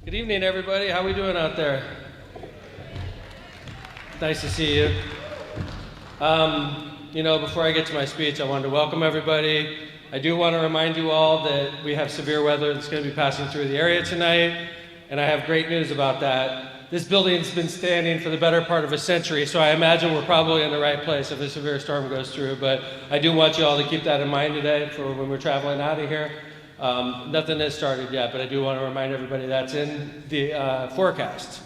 Good evening, everybody. How are we doing out there? Nice to see you. Before I get to my speech, I wanted to welcome everybody. I do want to remind you all that we have severe weather that's going to be passing through the area tonight, and I have great news about that. This building's been standing for the better part of a century, so I imagine we're probably in the right place if a severe storm goes through, but I do want you all to keep that in mind today for when we're traveling out of here. Nothing has started yet, but I do want to remind everybody that's in the forecast.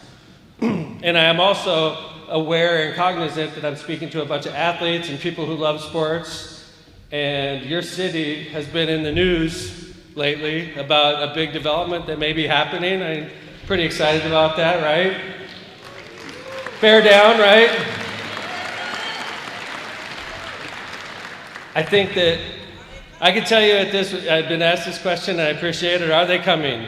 And I am also aware and cognizant that I'm speaking to a bunch of athletes and people who love sports, and your city has been in the news lately about a big development that may be happening. I'm pretty excited about that, right? Bear down, right? I think that I can tell you I've been asked this question and I appreciate it. Are they coming?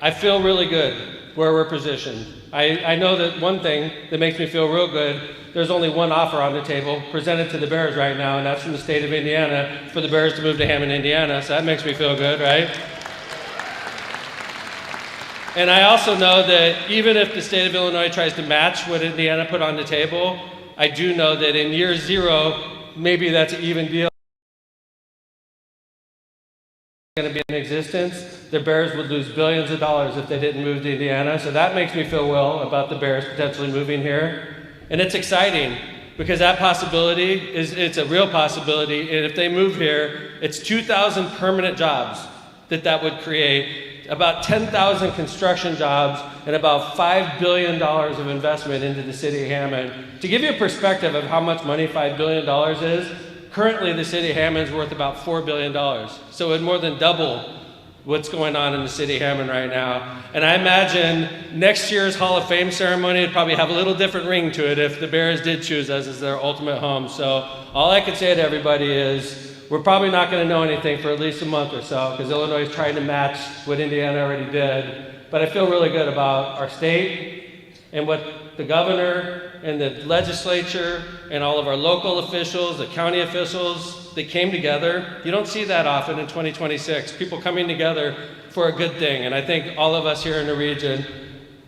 I feel really good where we're positioned. I know that one thing that makes me feel real good, there's only one offer on the table presented to the Bears right now, and that's from the state of Indiana for the Bears to move to Hammond, Indiana. So that makes me feel good, right? And I also know that even if the state of Illinois tries to match what Indiana put on the table, I do know that in year zero, maybe that's an even deal. Going to be in existence, the Bears would lose billions of dollars if they didn't move to Indiana. So that makes me feel well about the Bears potentially moving here. And it's exciting because that possibility it's a real possibility. And if they move here, it's 2,000 permanent jobs that would create, about 10,000 construction jobs, and about $5 billion of investment into the city of Hammond. To give you a perspective of how much money $5 billion is, currently, the city of Hammond is worth about $4 billion. So it would more than double what's going on in the city of Hammond right now. And I imagine next year's Hall of Fame ceremony would probably have a little different ring to it if the Bears did choose us as their ultimate home. So all I can say to everybody is we're probably not going to know anything for at least a month or so because Illinois is trying to match what Indiana already did. But I feel really good about our state and what the governor and the legislature and all of our local officials, the county officials, they came together. You don't see that often in 2026, people coming together for a good thing. And I think all of us here in the region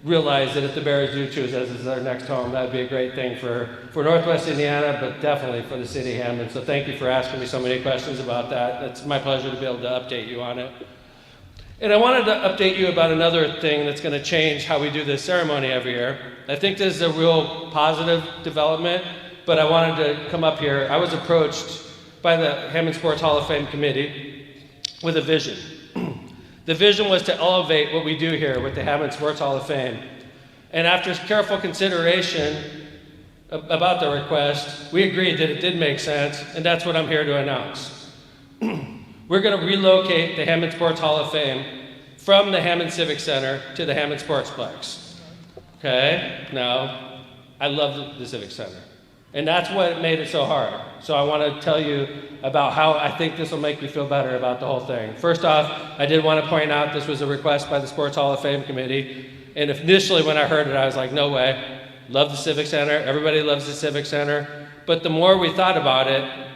realize that if the Bears do choose us as their next home, that would be a great thing for Northwest Indiana, but definitely for the city of Hammond. So thank you for asking me so many questions about that. It's my pleasure to be able to update you on it. And I wanted to update you about another thing that's going to change how we do this ceremony every year. I think this is a real positive development, but I wanted to come up here. I was approached by the Hammond Sports Hall of Fame Committee with a vision. The vision was to elevate what we do here with the Hammond Sports Hall of Fame. And after careful consideration about the request, we agreed that it did make sense, and that's what I'm here to announce. We're going to relocate the Hammond Sports Hall of Fame from the Hammond Civic Center to the Hammond Sportsplex. Okay? Now, I love the Civic Center. And that's what made it so hard. So I want to tell you about how I think this will make you feel better about the whole thing. First off, I did want to point out this was a request by the Sports Hall of Fame Committee. And initially when I heard it, I was like, no way. Love the Civic Center. Everybody loves the Civic Center. But the more we thought about it,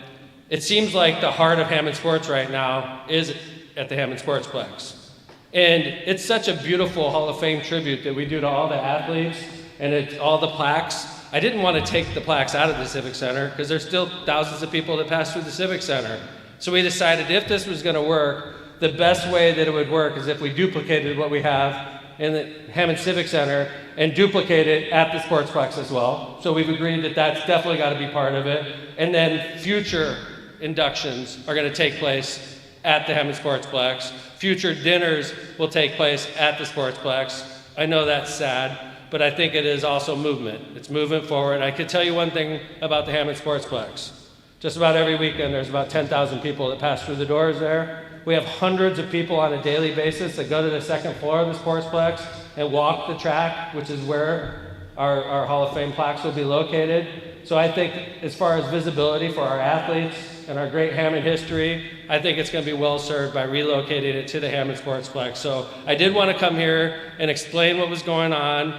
it seems like the heart of Hammond Sports right now is at the Hammond Sportsplex. And it's such a beautiful Hall of Fame tribute that we do to all the athletes and all the plaques. I didn't want to take the plaques out of the Civic Center because there's still thousands of people that pass through the Civic Center. So we decided if this was going to work, the best way that it would work is if we duplicated what we have in the Hammond Civic Center and duplicate it at the Sportsplex as well. So we've agreed that that's definitely got to be part of it. And then future inductions are going to take place at the Hammond Sportsplex. Future dinners will take place at the Sportsplex. I know that's sad, but I think it is also movement. It's movement forward. I can tell you one thing about the Hammond Sportsplex. Just about every weekend, there's about 10,000 people that pass through the doors there. We have hundreds of people on a daily basis that go to the second floor of the Sportsplex and walk the track, which is where our Hall of Fame plaques will be located. So I think as far as visibility for our athletes and our great Hammond history, I think it's going to be well served by relocating it to the Hammond Sportsplex. So I did want to come here and explain what was going on.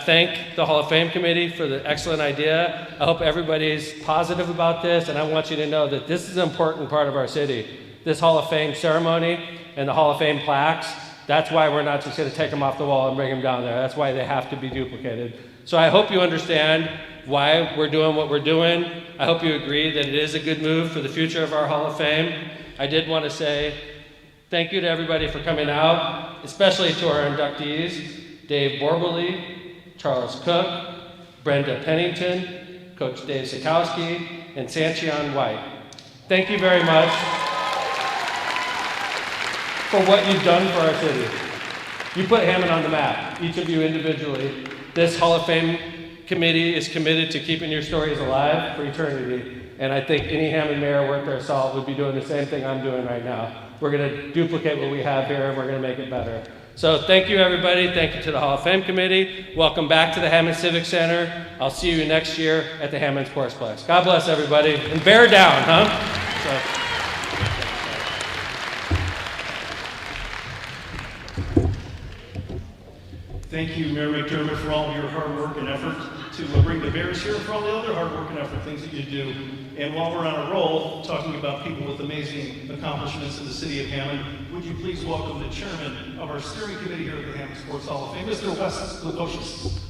Thank the Hall of Fame Committee for the excellent idea. I hope everybody's positive about this, and I want you to know that this is an important part of our city. This Hall of Fame ceremony and the Hall of Fame plaques That's why we're not just going to take them off the wall and bring them down there. That's why they have to be duplicated. So I hope you understand why we're doing what we're doing. I hope you agree that it is a good move for the future of our Hall of Fame. I did want to say thank you to everybody for coming out, especially to our inductees, Dave Borbely, Charles Cook, Brenda Pennington, Coach Dave Sutkowski, and Sanch White. Thank you very much for what you've done for our city. You put Hammond on the map, each of you individually. This Hall of Fame committee is committed to keeping your stories alive for eternity. And I think any Hammond mayor worth their salt would be doing the same thing I'm doing right now. We're going to duplicate what we have here, and we're going to make it better. So thank you, everybody. Thank you to the Hall of Fame committee. Welcome back to the Hammond Civic Center. I'll see you next year at the Hammond Sportsplex. God bless everybody. And bear down, huh? Thank you, Mayor McDermott, for all of your hard work and effort to bring the Bears here, and for all the other hard work and effort things that you do. And while we're on a roll, talking about people with amazing accomplishments in the city of Hammond, would you please welcome the chairman of our steering committee here at the Hammond Sports Hall of Fame, Mr. Wes Lukosius.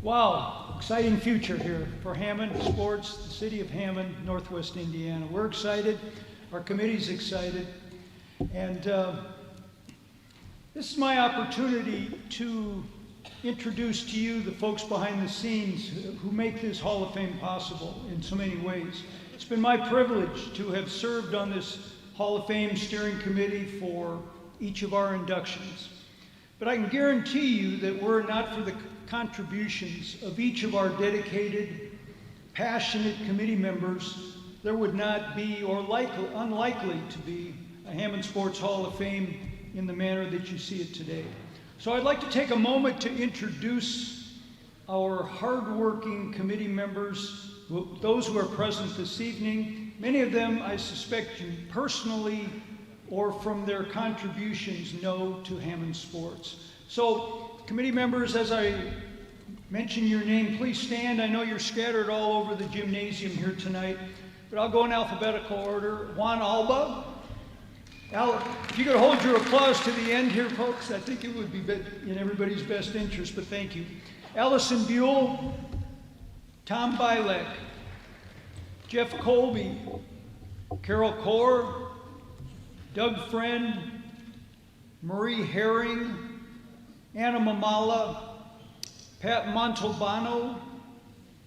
Wow, exciting future here for Hammond Sports, the city of Hammond, Northwest Indiana. We're excited, our committee's excited, and this is my opportunity to introduce to you the folks behind the scenes who make this Hall of Fame possible in so many ways. It's been my privilege to have served on this Hall of Fame steering committee for each of our inductions. But I can guarantee you that were it not for the contributions of each of our dedicated, passionate committee members, there would not be, or unlikely to be, a Hammond Sports Hall of Fame in the manner that you see it today. So I'd like to take a moment to introduce our hardworking committee members, those who are present this evening. Many of them I suspect you personally or from their contributions know to Hammond Sports. So, committee members, as I mention your name, please stand. I know you're scattered all over the gymnasium here tonight, but I'll go in alphabetical order. Juan Alba. If you could hold your applause to the end here, folks, I think it would be in everybody's best interest, but thank you. Allison Buell, Tom Bilek, Jeff Colby, Carol Kaur, Doug Friend, Marie Herring, Anna Mamala, Pat Montalbano,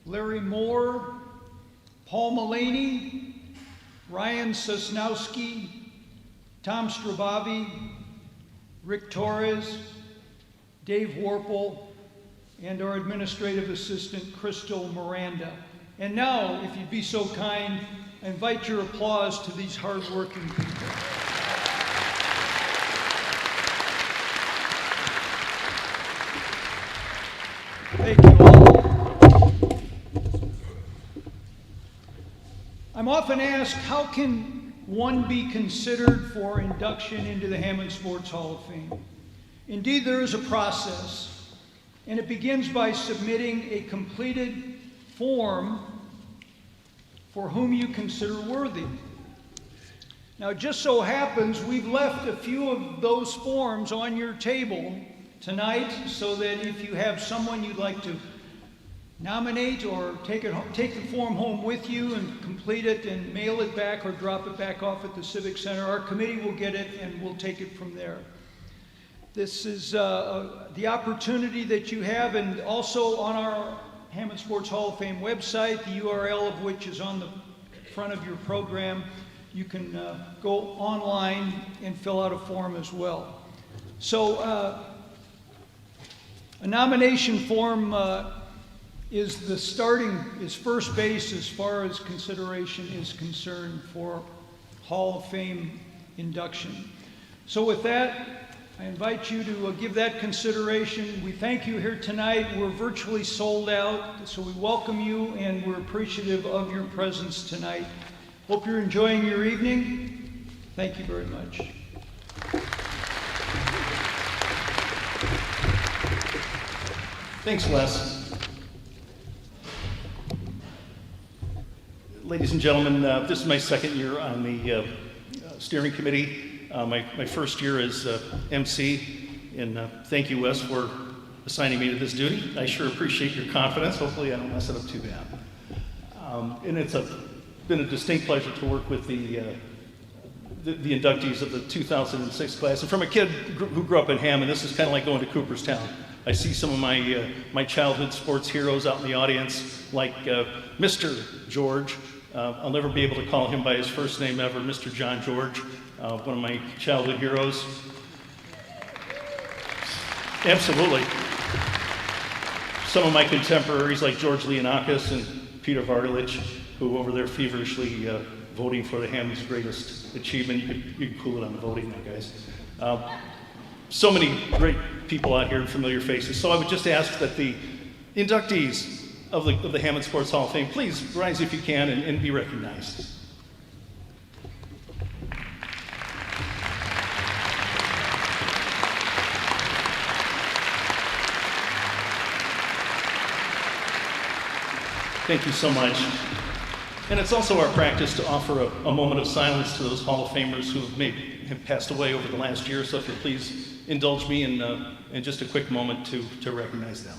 Larry Moore, Paul Mullaney, Ryan Sosnowski, Tom Strabavi, Rick Torres, Dave Warple, and our administrative assistant, Crystal Miranda. And now, if you'd be so kind, I invite your applause to these hardworking people. Thank you all. I'm often asked, how can one be considered for induction into the Hammond Sports Hall of Fame? Indeed, there is a process, and it begins by submitting a completed form for whom you consider worthy. Now, it just so happens we've left a few of those forms on your table tonight so that if you have someone you'd like to nominate or take the form home with you and complete it and mail it back or drop it back off at the Civic Center, our committee will get it and we'll take it from there. This is the opportunity that you have, and also on our Hammond Sports Hall of Fame website, the URL of which is on the front of your program. You can go online and fill out a form as well. So a nomination form is first base as far as consideration is concerned for Hall of Fame induction. So with that, I invite you to give that consideration. We thank you here tonight. We're virtually sold out, so we welcome you and we're appreciative of your presence tonight. Hope you're enjoying your evening. Thank you very much. Thanks, Wes. Ladies and gentlemen, this is my second year on the steering committee. My first year as MC, and thank you, Wes, for assigning me to this duty. I sure appreciate your confidence. Hopefully I don't mess it up too bad. And it's been a distinct pleasure to work with the inductees of the 2006 class. And from a kid who grew up in Hammond, this is kind of like going to Cooperstown. I see some of my childhood sports heroes out in the audience, like Mr. George. I'll never be able to call him by his first name ever, Mr. John George, one of my childhood heroes. Absolutely. Some of my contemporaries like George Leonakis and Peter Vardalich, who over there feverishly voting for the Hammond's greatest achievement. You can cool it on the voting now, guys. So many great people out here and familiar faces. So I would just ask that the inductees of the Hammond Sports Hall of Fame, please rise if you can and be recognized. Thank you so much. And it's also our practice to offer a moment of silence to those Hall of Famers who have passed away over the last year. So if you'll please indulge me in just a quick moment to recognize them.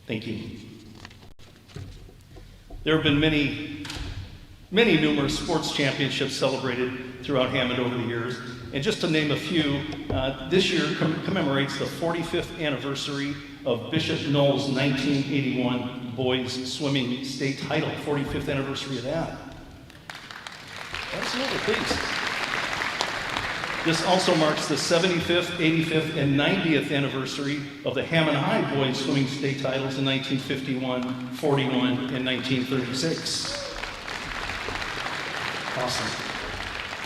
Thank you. There have been many numerous sports championships celebrated throughout Hammond over the years. And just to name a few, this year commemorates the 45th anniversary of Bishop Knoll's 1981 boys swimming state title. 45th anniversary of that. Absolutely, please. This also marks the 75th, 85th, and 90th anniversary of the Hammond High boys swimming state titles in 1951, 41, and 1936. Awesome.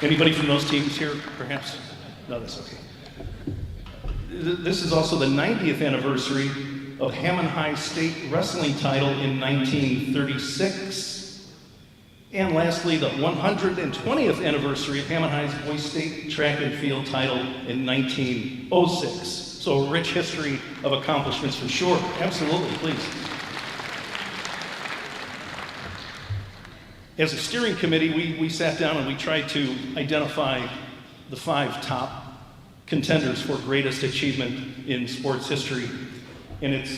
Anybody from those teams here, perhaps? No, that's okay. This is also the 90th anniversary of Hammond High state wrestling title in 1936. And lastly, the 120th anniversary of Hammond High's boys state track and field title in 1906. So a rich history of accomplishments for sure. Absolutely, please. As a steering committee, we sat down and we tried to identify the 5 top contenders for greatest achievement in sports history. And it's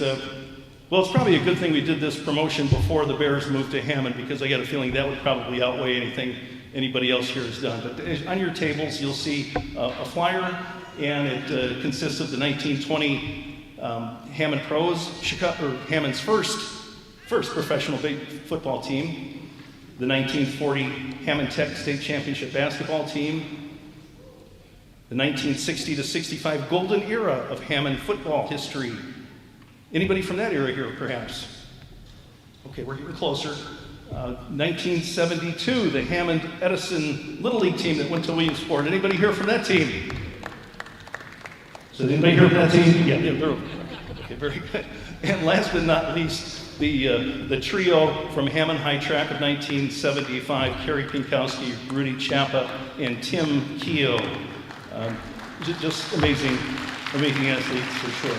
probably a good thing we did this promotion before the Bears moved to Hammond, because I got a feeling that would probably outweigh anything anybody else here has done. But on your tables, you'll see a flyer, and it consists of the 1920 Hammond Pros, Hammond's first professional football team, the 1940 Hammond Tech State Championship basketball team, the 1960 to 65 golden era of Hammond football history. Anybody from that era here, perhaps? Okay, we're getting closer. 1972, the Hammond Edison Little League team that went to Williamsport. Anybody here from that team? So anybody here from that team? Yeah, they're okay, very good. And last but not least, the trio from Hammond High Track of 1975, Kerry Pinkowski, Rudy Chapa, and Tim Keogh. Just amazing athletes for sure.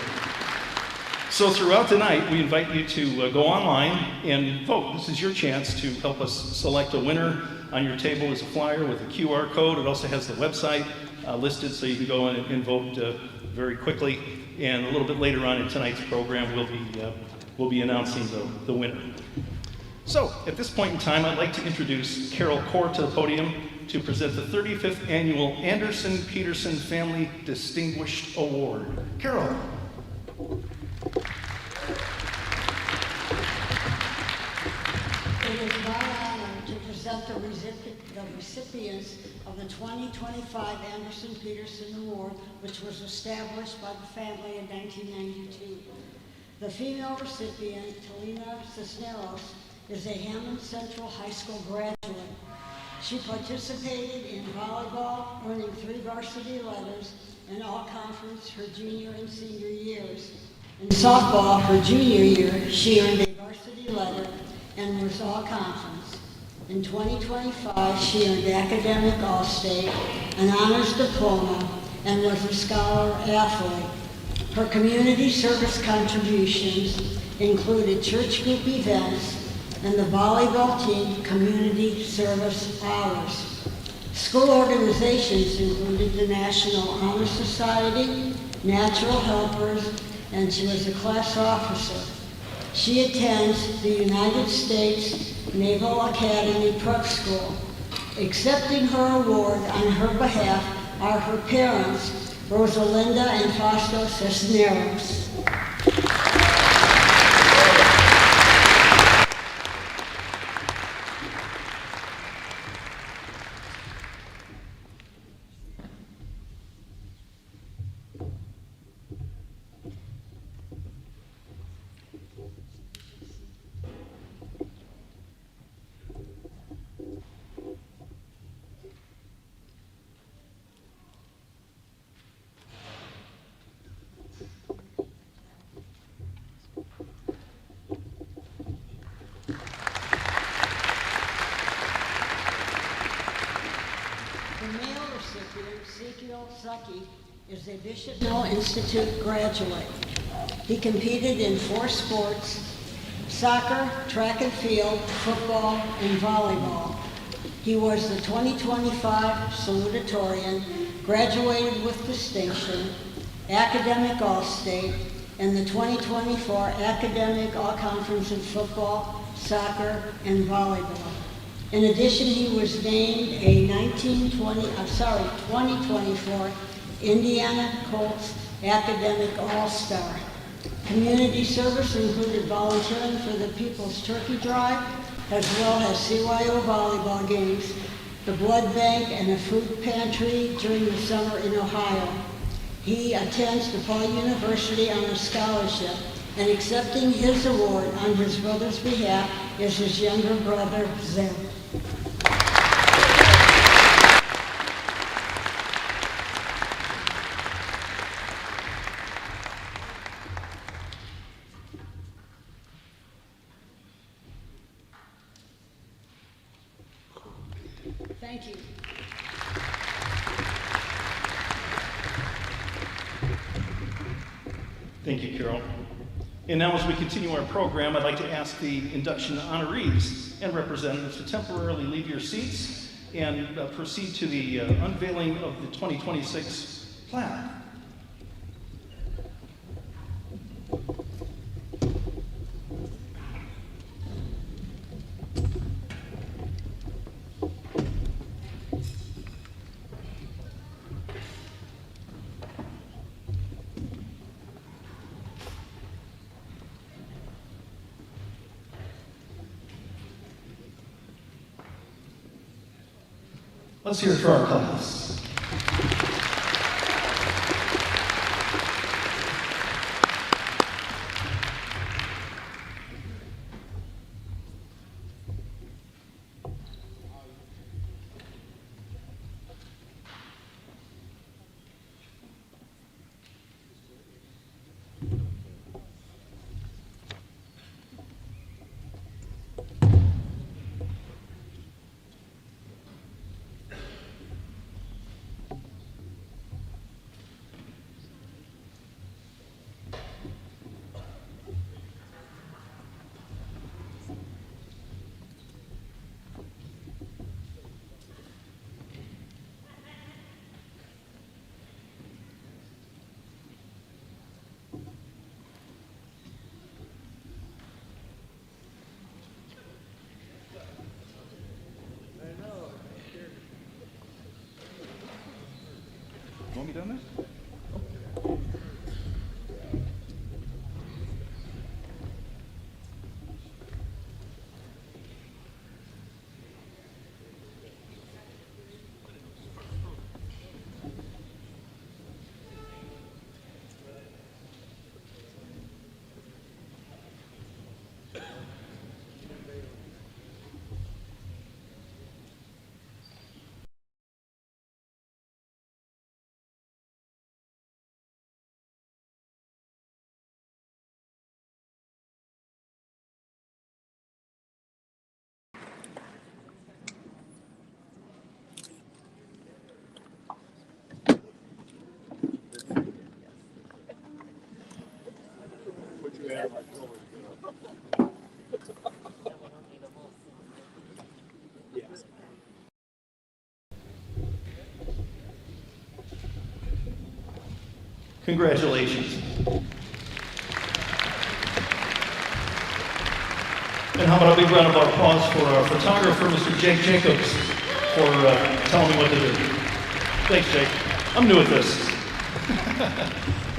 So throughout the night, we invite you to go online and vote. This is your chance to help us select a winner. On your table is a flyer with a QR code. It also has the website listed, so you can go in and vote very quickly. And a little bit later on in tonight's program, we'll be announcing the winner. So at this point in time, I'd like to introduce Carol Core to the podium to present the 35th Annual Anderson Peterson Family Distinguished Award. Carol. It is my honor to present the recipients of the 2025 Anderson Peterson Award, which was established by the family in 1992. The female recipient, Talina Cisneros, is a Hammond Central High School graduate. She participated in volleyball, earning 3 varsity letters, and all-conference her junior and senior years. In softball, her junior year, she earned a varsity letter and was all-conference. In 2025, she earned academic All-State, an honors diploma, and was a scholar athlete. Her community service contributions included church group events and the volleyball team community service hours. School organizations included the National Honor Society, Natural Helpers, and she was a class officer. She attends the United States Naval Academy Prep School. Accepting her award on her behalf are her parents, Rosalinda and Fausto Cisneros. Is a Bishop Mill Institute graduate. He competed in 4 sports: soccer, track and field, football, and volleyball. He was the 2025 salutatorian, graduated with distinction, academic All-State, and the 2024 academic All-Conference in football, soccer, and volleyball. In addition, he was named a 2024 Indiana Colts Academic All-Star. Community service included volunteering for the People's Turkey Drive, as well as CYO volleyball games, the blood bank, and a food pantry during the summer in Ohio. He attends DePaul University on a scholarship, and accepting his award on his brother's behalf is his younger brother, Zeb. Thank you. Thank you, Carol. And now as we continue our program, I'd like to ask the induction honorees and representatives to temporarily leave your seats and proceed to the unveiling of the 2026 plaque. Let's hear it for our class. You want me done this? Congratulations. And how about a big round of applause for our photographer, Mr. Jake Jacobs, for telling me what to do. Thanks, Jake. I'm new at this.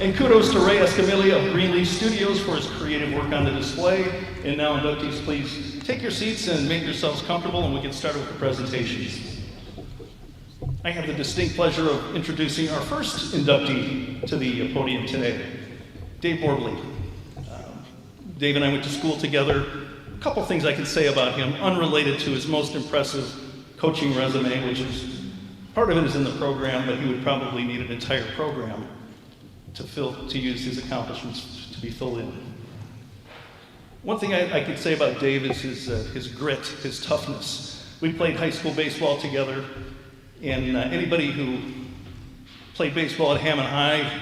And kudos to Ray Escamilla of Greenleaf Studios for his creative work on the display. And now, inductees, please take your seats and make yourselves comfortable, and we get started with the presentations. I have the distinct pleasure of introducing our first inductee to the podium today, Dave Borbely. Dave and I went to school together. A couple things I could say about him, unrelated to his most impressive coaching resume, which is, part of it is in the program, but he would probably need an entire program to use his accomplishments to be filled in. One thing I could say about Dave is his grit, his toughness. We played high school baseball together, and anybody who played baseball at Hammond High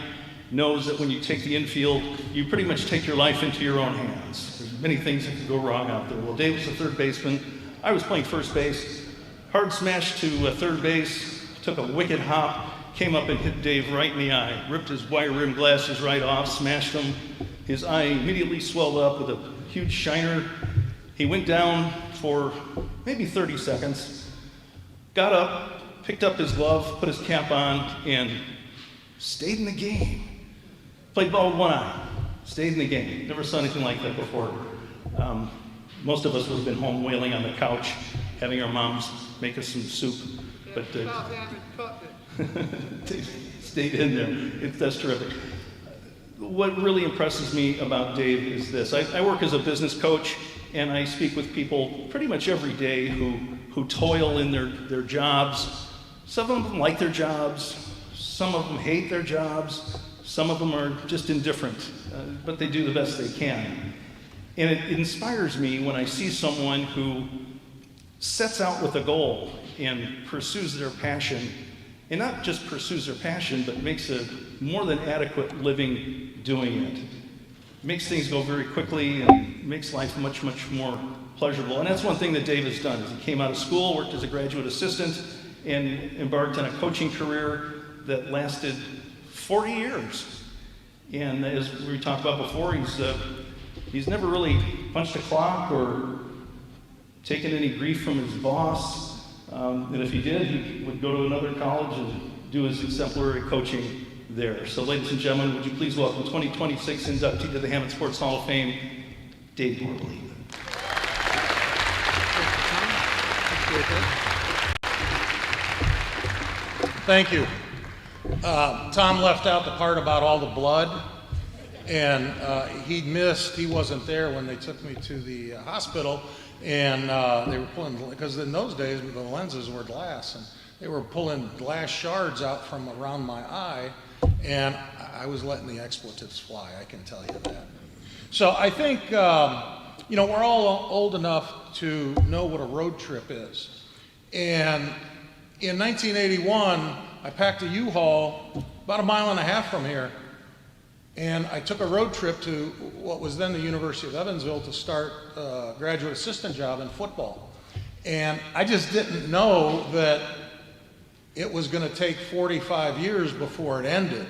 knows that when you take the infield, you pretty much take your life into your own hands. There's many things that could go wrong out there. Well, Dave was the third baseman. I was playing first base. Hard smash to third base, took a wicked hop, came up and hit Dave right in the eye, ripped his wire-rimmed glasses right off, smashed him. His eye immediately swelled up with a huge shiner. He went down for maybe 30 seconds, got up, picked up his glove, put his cap on, and stayed in the game. Played ball with one eye, stayed in the game. Never saw anything like that before. Most of us would have been home wailing on the couch, having our moms make us some soup. But stayed in there. That's terrific. What really impresses me about Dave is this. I work as a business coach, and I speak with people pretty much every day who toil in their jobs. Some of them like their jobs. Some of them hate their jobs. Some of them are just indifferent, but they do the best they can. And it inspires me when I see someone who sets out with a goal and pursues their passion, and not just pursues their passion, but makes a more than adequate living doing it. Makes things go very quickly and makes life much, much more pleasurable. And that's one thing that Dave has done. Is he came out of school, worked as a graduate assistant, and embarked on a coaching career that lasted 40 years. And as we talked about before, he's never really punched a clock or taken any grief from his boss. And if he did, he would go to another college and do his exemplary coaching there. So ladies and gentlemen, would you please welcome 2026 inductee to the Hammond Sports Hall of Fame, Dave Borbely. Thank you. Tom left out the part about all the blood, and he wasn't there when they took me to the hospital, and they were pulling, because in those days the lenses were glass, and they were pulling glass shards out from around my eye, and I was letting the expletives fly, I can tell you that. So I think, we're all old enough to know what a road trip is. And in 1981, I packed a U-Haul about 1.5 miles from here, and I took a road trip to what was then the University of Evansville to start a graduate assistant job in football. And I just didn't know that it was going to take 45 years before it ended.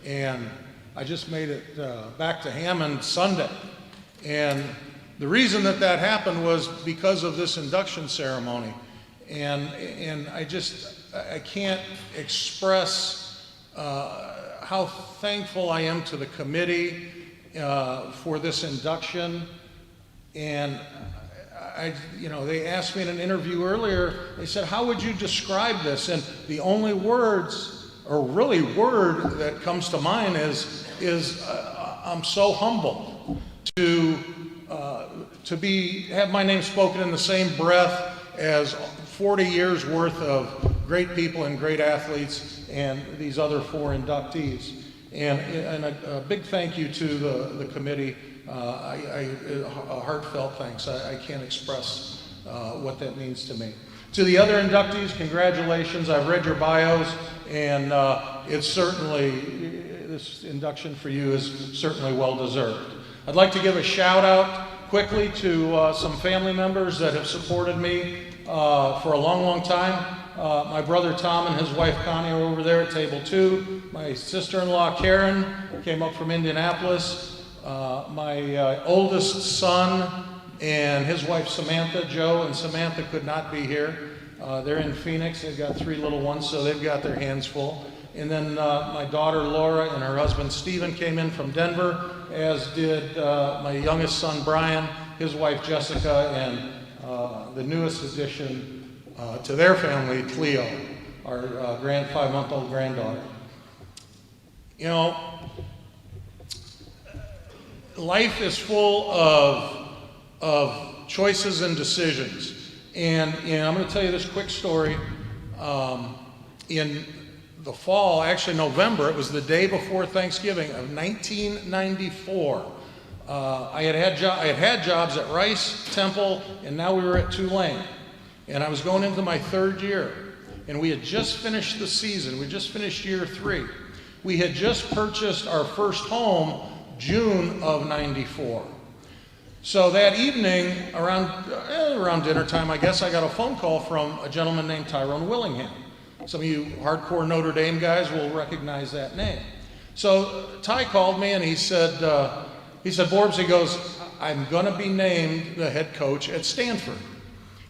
And I just made it back to Hammond Sunday. And the reason that happened was because of this induction ceremony. And I can't express how thankful I am to the committee for this induction. And they asked me in an interview earlier, they said, how would you describe this? And the only words, or really word that comes to mind is I'm so humble to have my name spoken in the same breath as 40 years worth of great people and great athletes and these other 4 inductees. And a big thank you to the committee. A heartfelt thanks. I can't express what that means to me. To the other inductees, congratulations. I've read your bios, and this induction for you is certainly well deserved. I'd like to give a shout out quickly to some family members that have supported me for a long, long time. My brother Tom and his wife Connie are over there at table 2. My sister-in-law Karen came up from Indianapolis. My oldest son and his wife Samantha, Joe and Samantha could not be here. They're in Phoenix. They've got 3 little ones, so they've got their hands full. And then my daughter Laura and her husband Stephen came in from Denver, as did my youngest son Brian, his wife Jessica, and the newest addition to their family, Cleo, our 5-month-old granddaughter. You know, life is full of choices and decisions. And I'm going to tell you this quick story. In the fall, actually November, it was the day before Thanksgiving of 1994. I had jobs at Rice, Temple, and now we were at Tulane. And I was going into my 3rd year. And we had just finished the season. We just finished year 3. We had just purchased our first home June of 94. So that evening, around dinner time, I guess, I got a phone call from a gentleman named Tyrone Willingham. Some of you hardcore Notre Dame guys will recognize that name. So Ty called me and he said, Borbs, he goes, I'm going to be named the head coach at Stanford.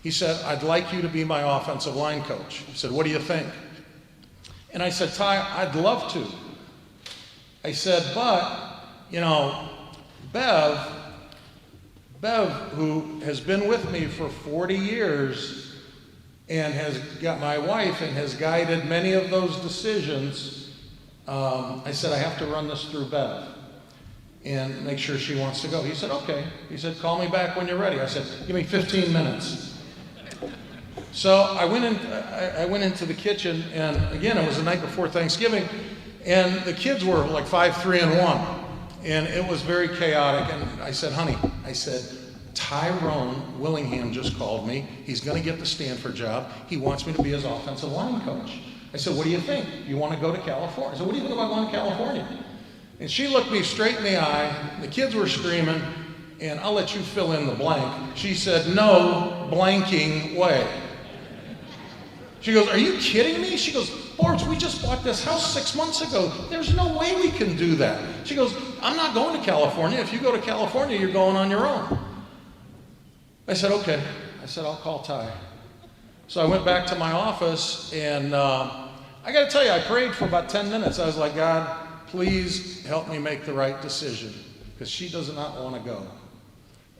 He said, I'd like you to be my offensive line coach. He said, what do you think? And I said, Ty, I'd love to. I said, but, you know, Bev, who has been with me for 40 years and has got my wife and has guided many of those decisions, I said, I have to run this through Bev and make sure she wants to go. He said, okay. He said, call me back when you're ready. I said, give me 15 minutes. So I went into the kitchen, and again, it was the night before Thanksgiving, and the kids were like 5, 3, and 1. And it was very chaotic. And I said, honey, Tyrone Willingham just called me. He's going to get the Stanford job. He wants me to be his offensive line coach. I said, what do you think? You want to go to California? I said, what do you think about going to California? And she looked me straight in the eye. The kids were screaming, and I'll let you fill in the blank. She said, no blanking way. She goes, are you kidding me? She goes, Borbs, we just bought this house 6 months ago. There's no way we can do that. She goes, I'm not going to California. If you go to California, you're going on your own. I said, okay. I said, I'll call Ty. So I went back to my office, and I got to tell you, I prayed for about 10 minutes. I was like, God, please help me make the right decision, because she does not want to go.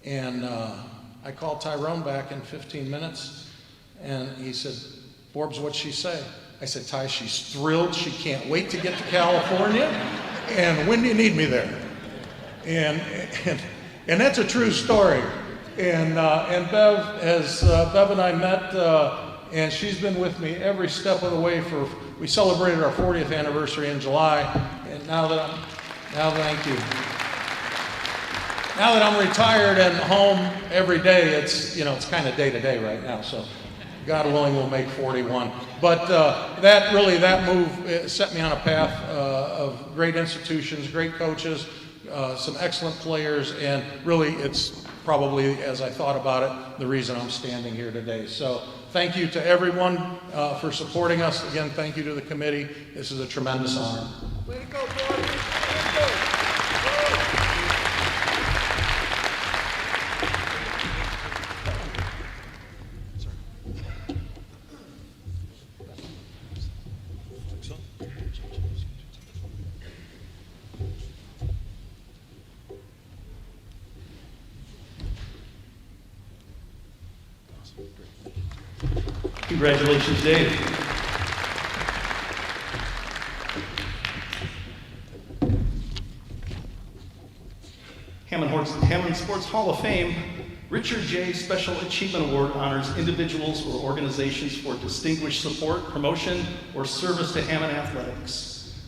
And I called Tyrone back in 15 minutes, and he said, Borbs, what'd she say? I said, Ty, she's thrilled. She can't wait to get to California. And when do you need me there? And that's a true story. And Bev and I met, and she's been with me every step of the way we celebrated our 40th anniversary in July. And now that I'm retired and home every day, it's kind of day to day right now. So God willing, we'll make 41. But that move set me on a path of great institutions, great coaches, some excellent players, and really it's probably, as I thought about it, the reason I'm standing here today. So thank you to everyone for supporting us. Again, thank you to the committee. This is a tremendous honor. Way to go, Borbely. Way to go. Congratulations, Dave. Hammond Sports Hall of Fame Richard J. Special Achievement Award honors individuals or organizations for distinguished support, promotion, or service to Hammond athletics.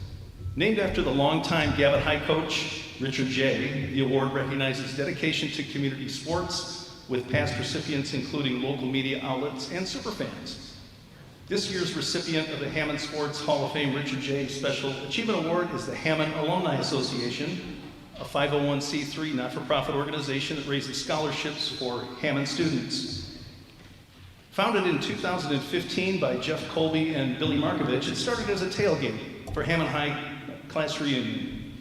Named after the longtime Gavitt High coach, Richard J., the award recognizes dedication to community sports, with past recipients including local media outlets and superfans. This year's recipient of the Hammond Sports Hall of Fame Richard J. Special Achievement Award is the Hammond Alumni Association, a 501c3 not-for-profit organization that raises scholarships for Hammond students. Founded in 2015 by Jeff Colby and Billy Markovich, it started as a tailgate for Hammond High class reunion.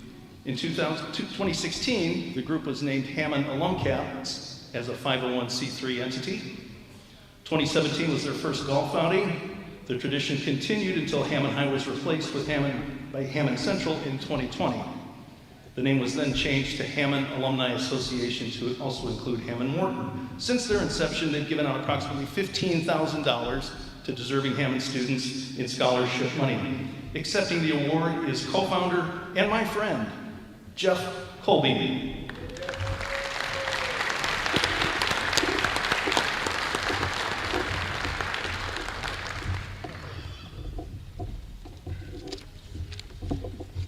In 2016, the group was named Hammond Alumcats as a 501c3 entity. 2017 was their first golf outing. The tradition continued until Hammond High was replaced with by Hammond Central in 2020. The name was then changed to Hammond Alumni Association to also include Hammond Morton. Since their inception, they've given out approximately $15,000 to deserving Hammond students in scholarship money. Accepting the award is co-founder and my friend, Jeff Colby.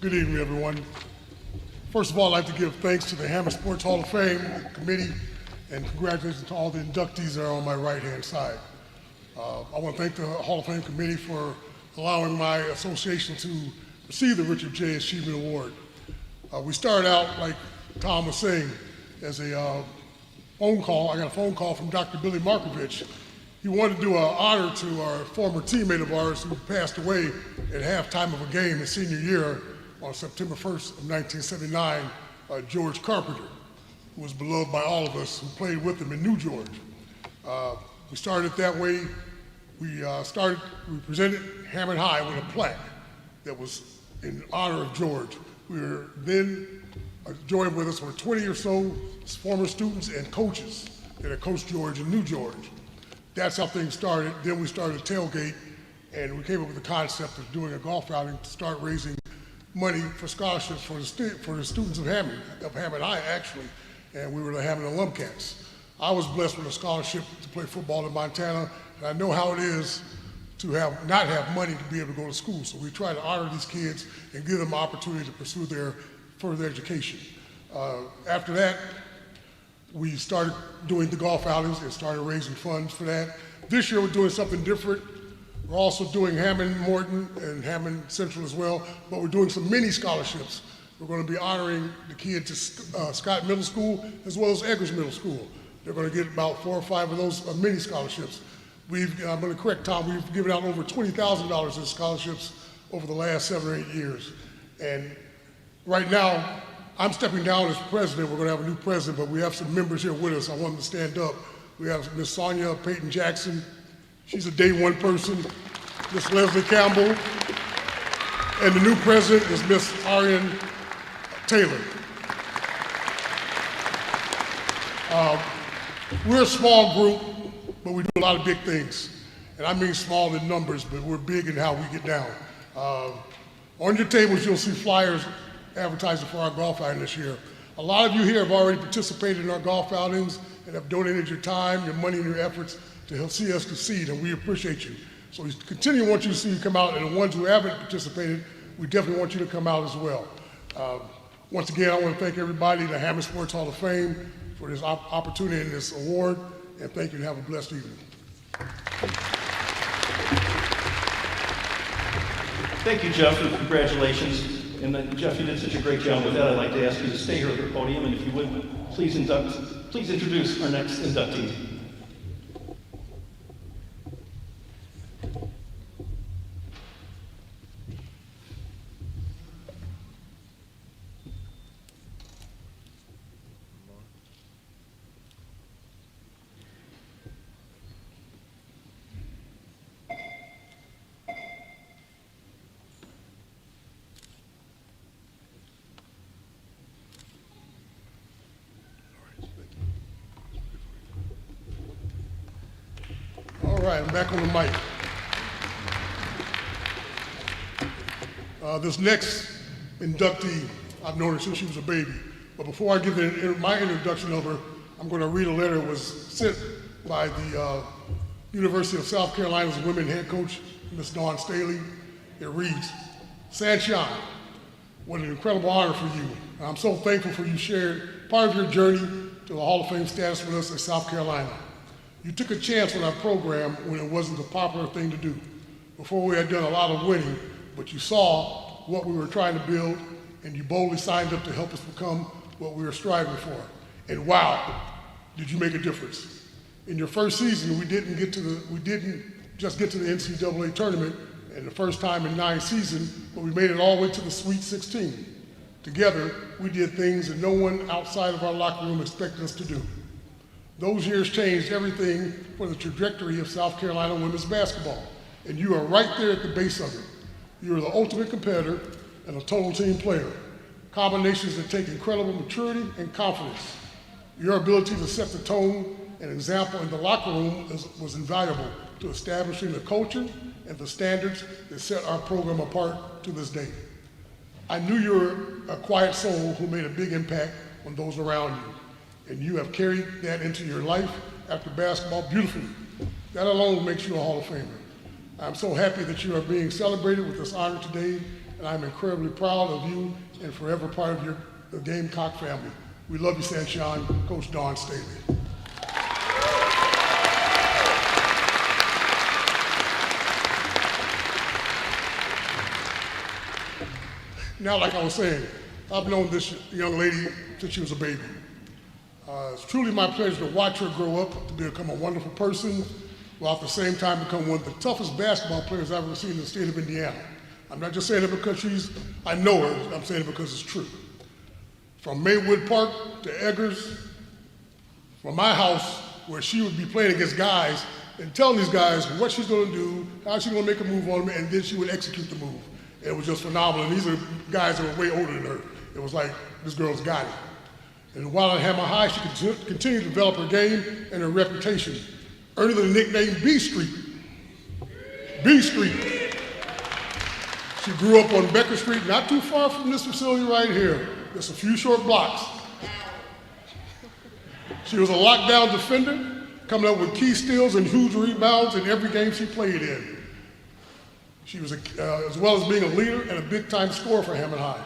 Good evening, everyone. First of all, I'd like to give thanks to the Hammond Sports Hall of Fame committee and congratulations to all the inductees that are on my right-hand side. I want to thank the Hall of Fame committee for allowing my association to receive the Richard J. Achievement Award. We started out, like Tom was saying, as a phone call. I got a phone call from Dr. Billy Markovich. He wanted to do an honor to our former teammate of ours who passed away at halftime of a game his senior year on September 1st of 1979, George Carpenter, who was beloved by all of us who played with him in New George. We started it that way. We presented Hammond High with a plaque that was in honor of George. We were then joined with us were 20 or so former students and coaches that had coached George in New George. That's how things started. Then we started a tailgate, and we came up with the concept of doing a golf outing to start raising money for scholarships for the students of Hammond High, actually, and we were the Hammond Alumcats. I was blessed with a scholarship to play football in Montana, and I know how it is to not have money to be able to go to school. So we try to honor these kids and give them an opportunity to pursue their further education. After that, we started doing the golf outings and started raising funds for that. This year we're doing something different. We're also doing Hammond Morton and Hammond Central as well, but we're doing some mini scholarships. We're going to be honoring the kids at Scott Middle School as well as Eggers Middle School. They're going to get about 4 or 5 of those mini scholarships. I'm going to correct Tom, we've given out over $20,000 in scholarships over the last 7 or 8 years. And right now, I'm stepping down as president. We're going to have a new president, but we have some members here with us. I want them to stand up. We have Miss Sonia Payton Jackson. She's a day one person. Miss Leslie Campbell. And the new president is Miss Arian Taylor. We're a small group, but we do a lot of big things. And I mean small in numbers, but we're big in how we get down. On your tables, you'll see flyers advertising for our golf outing this year. A lot of you here have already participated in our golf outings and have donated your time, your money, and your efforts to help see us succeed, and we appreciate you. So we want you to see you come out, and the ones who haven't participated, we definitely want you to come out as well. Once again, I want to thank everybody, the Hammond Sports Hall of Fame, for this opportunity and this award, and thank you and have a blessed evening. Thank you, Jeff, and congratulations. And Jeff, you did such a great job with that. I'd like to ask you to stay here at the podium, and if you would, please introduce our next inductee. All right, I'm back on the mic. This next inductee, I've known her since she was a baby. But before I give my introduction of her, I'm going to read a letter that was sent by the University of South Carolina's women head coach, Ms. Dawn Staley. It reads, Sanch White, what an incredible honor for you. I'm so thankful for you sharing part of your journey to the Hall of Fame status with us in South Carolina. You took a chance on our program when it wasn't a popular thing to do. Before we had done a lot of winning, but you saw what we were trying to build, and you boldly signed up to help us become what we were striving for. And wow, did you make a difference. In your first season, we didn't just get to the NCAA tournament and the first time in 9 seasons, but we made it all the way to the Sweet 16. Together, we did things that no one outside of our locker room expected us to do. Those years changed everything for the trajectory of South Carolina women's basketball, and you are right there at the base of it. You are the ultimate competitor and a total team player. Combinations that take incredible maturity and confidence. Your ability to set the tone and example in the locker room was invaluable to establishing the culture and the standards that set our program apart to this day. I knew you were a quiet soul who made a big impact on those around you, and you have carried that into your life after basketball beautifully. That alone makes you a Hall of Famer. I'm so happy that you are being celebrated with this honor today, and I'm incredibly proud of you and forever part of the Gamecock family. We love you, Sanchon. Coach Dawn Staley. Now, like I was saying, I've known this young lady since she was a baby. It's truly my pleasure to watch her grow up to become a wonderful person, while at the same time become one of the toughest basketball players I've ever seen in the state of Indiana. I'm not just saying it because I know her, I'm saying it because it's true. From Maywood Park to Eggers, from my house, where she would be playing against guys and telling these guys what she's gonna do, how she's gonna make a move on them, and then she would execute the move. It was just phenomenal. And these are guys that were way older than her. It was like, this girl's got it. And while at Hammond High, she continued to develop her game and her reputation, earning the nickname B Street. B Street. She grew up on Becker Street, not too far from this facility right here. Just a few short blocks. She was a lockdown defender, coming up with key steals and huge rebounds in every game she played in. She was, as well as being a leader and a big-time scorer for Hammond High.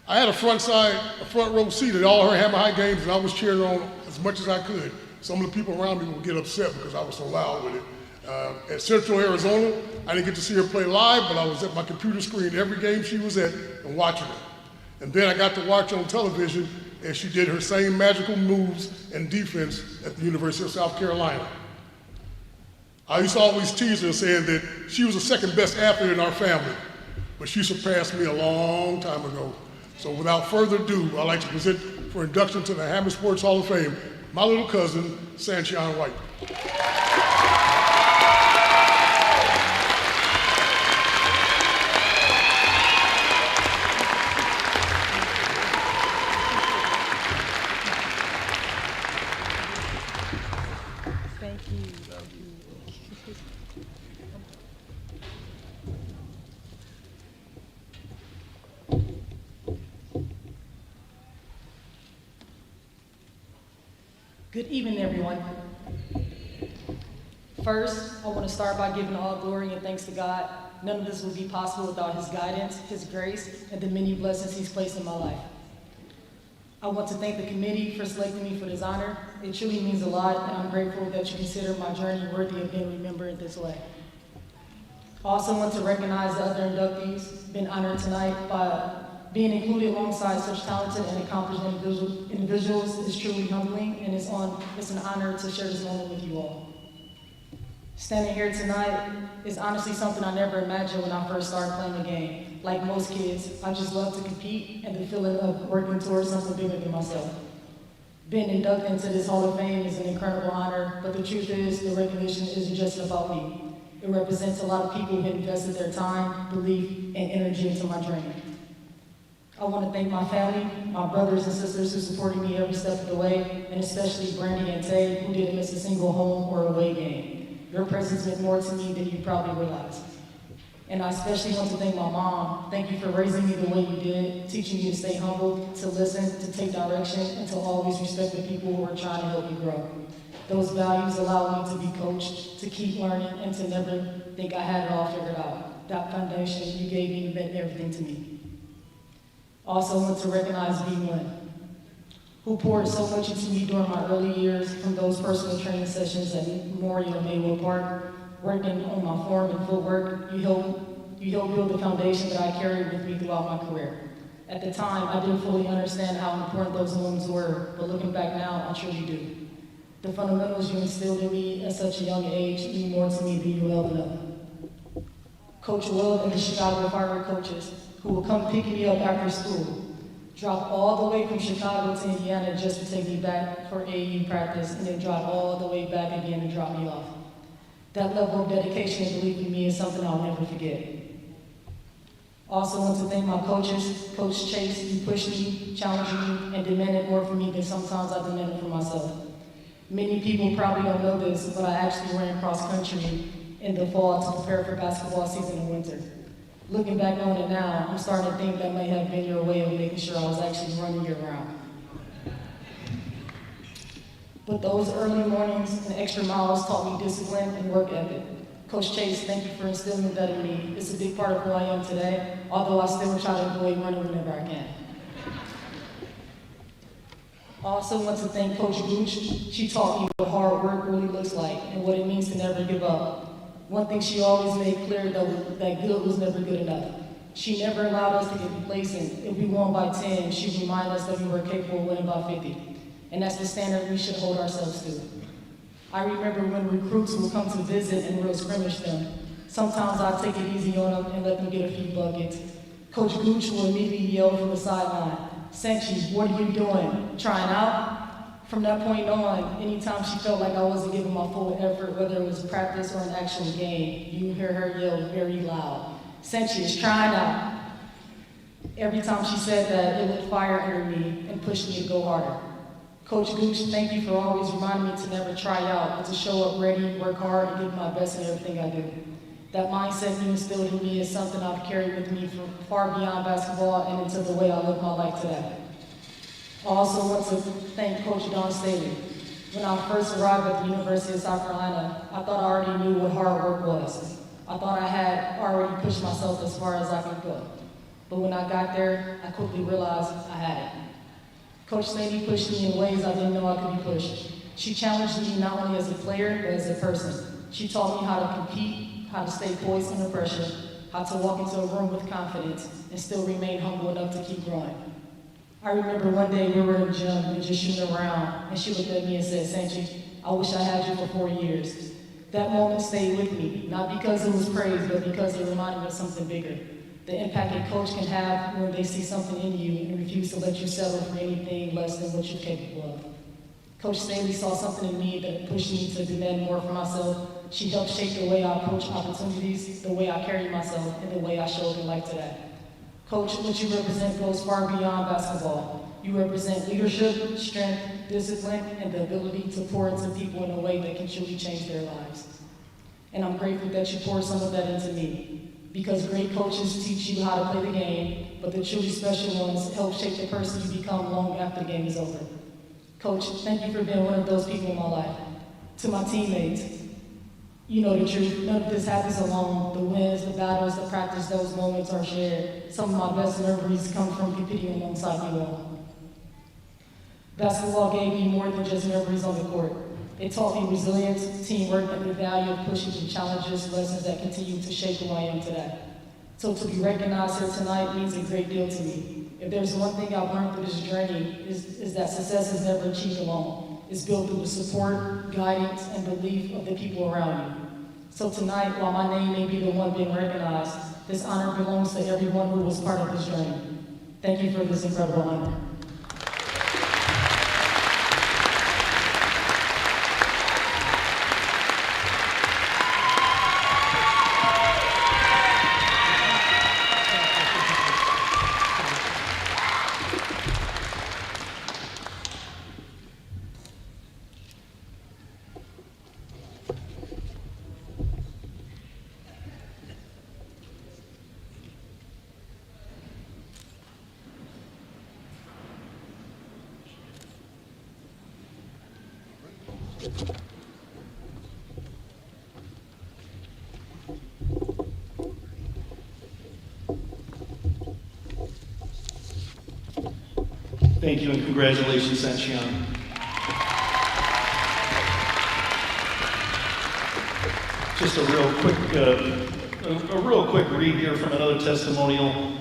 I had a front row seat at all her Hammond High games, and I was cheering on as much as I could. Some of the people around me would get upset because I was so loud with it. At Central Arizona, I didn't get to see her play live, but I was at my computer screen every game she was at and watching her. And then I got to watch on television as she did her same magical moves and defense at the University of South Carolina. I used to always tease her saying that she was the second best athlete in our family, but she surpassed me a long time ago. So without further ado, I'd like to present for induction to the Hammond Sports Hall of Fame, my little cousin, Sanch White. Good evening, everyone. First, I want to start by giving all glory and thanks to God. None of this would be possible without His guidance, His grace, and the many blessings He's placed in my life. I want to thank the committee for selecting me for this honor. It truly means a lot, and I'm grateful that you consider my journey worthy of being remembered this way. I also want to recognize the other inductees, been honored tonight by being included alongside such talented and accomplished individuals is truly humbling, and it's an honor to share this moment with you all. Standing here tonight is honestly something I never imagined when I first started playing the game. Like most kids, I just love to compete and the feeling of working towards something bigger than myself. Being inducted into this Hall of Fame is an incredible honor, but the truth is the recognition isn't just about me. It represents a lot of people who invested their time, belief, and energy into my dream. I want to thank my family, my brothers and sisters who supported me every step of the way, and especially Brandy and Tay, who didn't miss a single home or away game. Your presence meant more to me than you probably realize. And I especially want to thank my mom. Thank you for raising me the way you did, teaching me to stay humble, to listen, to take direction, and to always respect the people who are trying to help you grow. Those values allow me to be coached, to keep learning, and to never think I had it all figured out. That foundation you gave me meant everything to me. Also want to recognize B1, who poured so much into me during my early years, from those personal training sessions at Memorial Maywood Park, working on my form and footwork. You helped build the foundation that I carried with me throughout my career. At the time, I didn't fully understand how important those moments were, but looking back now, I truly do. The fundamentals you instilled in me at such a young age mean more to me than you will ever know. Coach Will and the Chicago Fire coaches who will come pick me up after school, drop all the way from Chicago to Indiana just to take me back for AAU practice, and then drive all the way back again and drop me off. That level of dedication and belief in me is something I'll never forget. Also want to thank my coaches, Coach Chase, who pushed me, challenged me, and demanded more from me than sometimes I demanded for myself. Many people probably don't know this, but I actually ran cross country in the fall to prepare for basketball season in winter. Looking back on it now, I'm starting to think that may have been your way of making sure I was actually running year round. But those early mornings and extra miles taught me discipline and work ethic. Coach Chase, thank you for instilling that in me. It's a big part of who I am today, although I still try to avoid running whenever I can. I also want to thank Coach Gooch. She taught me what hard work really looks like and what it means to never give up. One thing she always made clear, though, that good was never good enough. She never allowed us to get complacent. If we won by 10, she'd remind us that we were capable of winning by 50. And that's the standard we should hold ourselves to. I remember when recruits would come to visit and real scrimmage them. Sometimes I'd take it easy on them and let them get a few buckets. Coach Gooch would immediately yell from the sideline, "Sanchi, what are you doing? Trying out?" From that point on, anytime she felt like I wasn't giving my full effort, whether it was practice or an actual game, you hear her yell very loud, "Sanchi is trying out." Every time she said that, it lit fire under me and pushed me to go harder. Coach Gooch, thank you for always reminding me to never try out, but to show up ready, work hard, and give my best in everything I do. That mindset you instilled in me is something I've carried with me from far beyond basketball and into the way I live my life today. I also want to thank Coach Don Staley. When I first arrived at the University of South Carolina, I thought I already knew what hard work was. I thought I had already pushed myself as far as I could go. But when I got there, I quickly realized I hadn't. Coach Staley pushed me in ways I didn't know I could be pushed. She challenged me not only as a player, but as a person. She taught me how to compete, how to stay poised under pressure, how to walk into a room with confidence, and still remain humble enough to keep growing. I remember one day we were in the gym and just shooting around, and she looked at me and said, "Sanchi, I wish I had you for 4 years." That moment stayed with me, not because it was praise, but because it reminded me of something bigger. The impact a coach can have when they see something in you and refuse to let you settle for anything less than what you're capable of. Coach Staley saw something in me that pushed me to demand more for myself. She helped shape the way I approach opportunities, the way I carry myself, and the way I show up in life today. Coach, what you represent goes far beyond basketball. You represent leadership, strength, discipline, and the ability to pour into people in a way that can truly change their lives. And I'm grateful that you poured some of that into me. Because great coaches teach you how to play the game, but the truly special ones help shape the person you become long after the game is over. Coach, thank you for being one of those people in my life. To my teammates, you know the truth. None of this happens alone. The wins, the battles, the practice, those moments are shared. Some of my best memories come from competing alongside you all. Basketball gave me more than just memories on the court. It taught me resilience, teamwork, and the value of pushing through challenges, lessons that continue to shape who I am today. So to be recognized here tonight means a great deal to me. If there's one thing I've learned through this journey, is that success is never achieved alone. It's built through the support, guidance, and belief of the people around you. So tonight, while my name may be the one being recognized, this honor belongs to everyone who was part of this journey. Thank you for this incredible honor. Thank you and congratulations, Sanch. Just a real quick read here from another testimonial.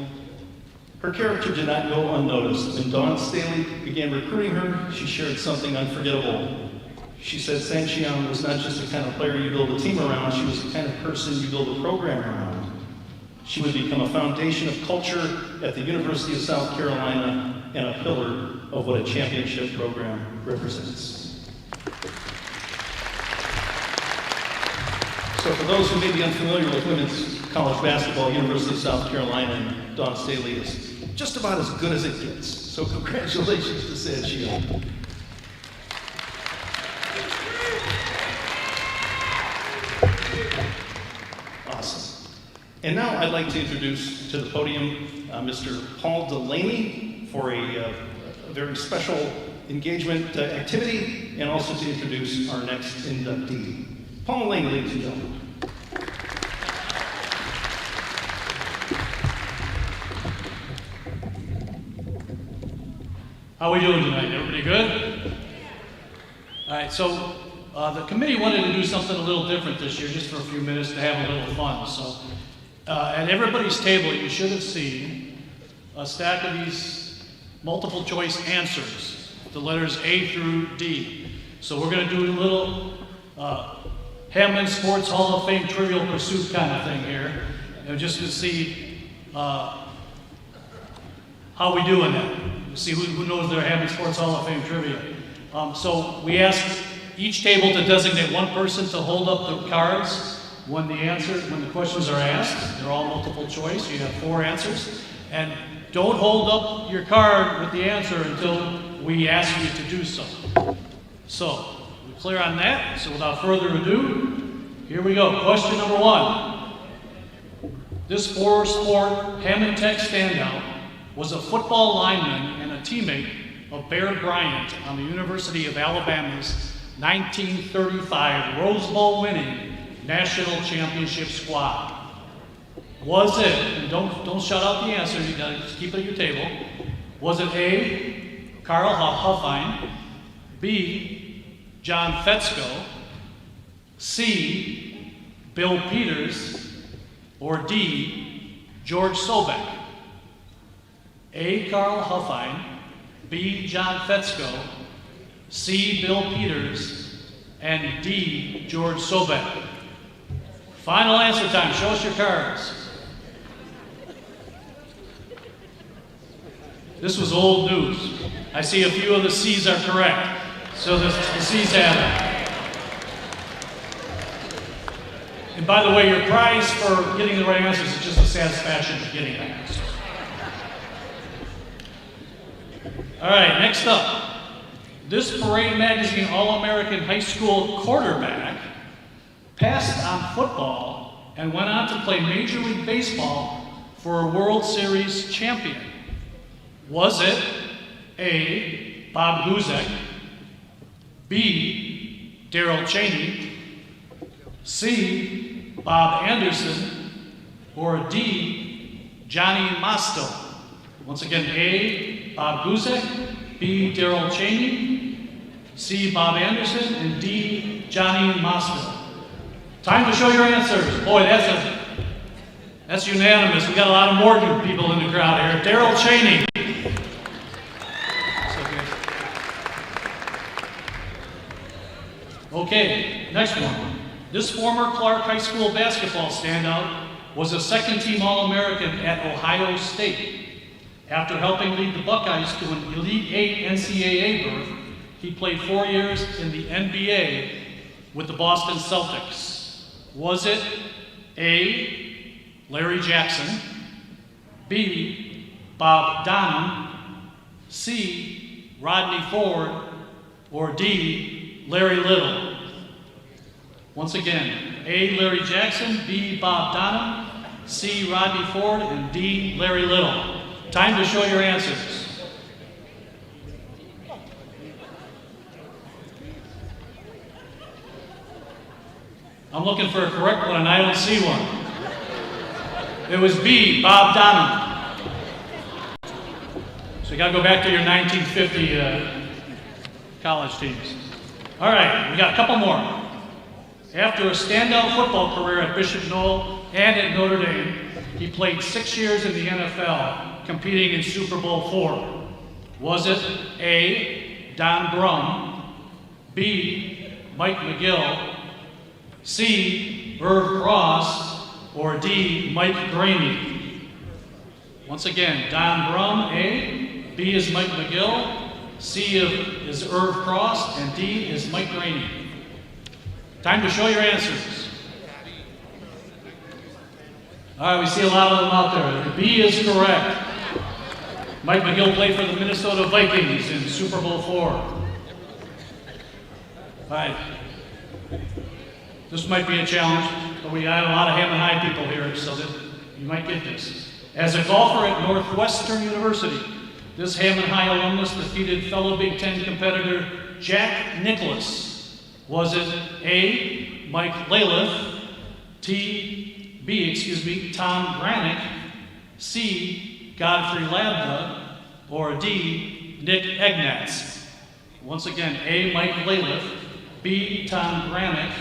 Her character did not go unnoticed. When Dawn Staley began recruiting her, she shared something unforgettable. She said Sanch White was not just the kind of player you build a team around, she was the kind of person you build a program around. She would become a foundation of culture at the University of South Carolina and a pillar of what a championship program represents. So for those who may be unfamiliar with women's college basketball, University of South Carolina and Dawn Staley is just about as good as it gets. So congratulations to Sanch White. Awesome. And now I'd like to introduce to the podium Mr. Paul Delaney for a very special engagement activity, and also to introduce our next inductee. Paul Delaney, ladies and gentlemen. How are we doing tonight? Everybody good? All right, so the committee wanted to do something a little different this year, just for a few minutes to have a little fun. So at everybody's table, you should have seen a stack of these multiple choice answers, the letters A through D. So we're going to do a little Hammond Sports Hall of Fame Trivial Pursuit kind of thing here, and just to see how we do in that. See who knows their Hammond Sports Hall of Fame trivia. So we asked each table to designate one person to hold up the cards when the questions are asked. They're all multiple choice. You have 4 answers. And don't hold up your card with the answer until we ask you to do so. So, we clear on that? So without further ado, here we go. Question number 1. This 4-sport Hammond Tech standout was a football lineman and a teammate of Bear Bryant on the University of Alabama's 1935 Rose Bowl winning national championship squad. Was it, and don't shout out the answer, you gotta just keep it at your table. Was it A, Carl Huffine, B, John Fetzko, C, Bill Peters, or D, George Sobek? A, Carl Huffine, B, John Fetzko, C, Bill Peters, and D, George Sobek. Final answer time. Show us your cards. This was old news. I see a few of the C's are correct. So the C's have it. And by the way, your prize for getting the right answers is just the satisfaction of getting that answer. All right, next up. This Parade Magazine All-American High School quarterback passed on football and went on to play Major League Baseball for a World Series champion. Was it A, Bob Guzek, B, Darrell Chaney, C, Bob Anderson, or D, Johnny Mosto? Once again, A, Bob Guzek, B, Darrell Chaney, C, Bob Anderson, and D, Johnny Mosto. Time to show your answers. Boy, that's unanimous. We got a lot of Morgan people in the crowd here. Darrell Chaney. Okay, next one. This former Clark High School basketball standout was a second-team All-American at Ohio State. After helping lead the Buckeyes to an Elite Eight NCAA berth, he played 4 years in the NBA with the Boston Celtics. Was it A, Larry Jackson, B, Bob Donham, C, Rodney Ford, or D, Larry Little? Once again, A, Larry Jackson, B, Bob Donham, C, Rodney Ford, and D, Larry Little. Time to show your answers. I'm looking for a correct one and I don't see one. It was B, Bob Donham. So you gotta go back to your 1950 college teams. All right, we got a couple more. After a standout football career at Bishop Knoll and at Notre Dame, he played 6 years in the NFL, competing in Super Bowl IV. Was it A, Don Brum, B, Mike McGill, C, Irv Cross, or D, Mike Graney? Once again, Don Brum, A, B is Mike McGill, C is Irv Cross, and D is Mike Graney. Time to show your answers. All right, we see a lot of them out there. B is correct. Mike McGill played for the Minnesota Vikings in Super Bowl IV. All right. This might be a challenge, but we got a lot of Hammond High people here, so that you might get this. As a golfer at Northwestern University, this Hammond High alumnus defeated fellow Big Ten competitor Jack Nicklaus. Was it A, Mike Laleth, Tom Granick, C, Godfrey Labda, or D, Nick Egnatz? Once again, A, Mike Laleth, B, Tom Granick,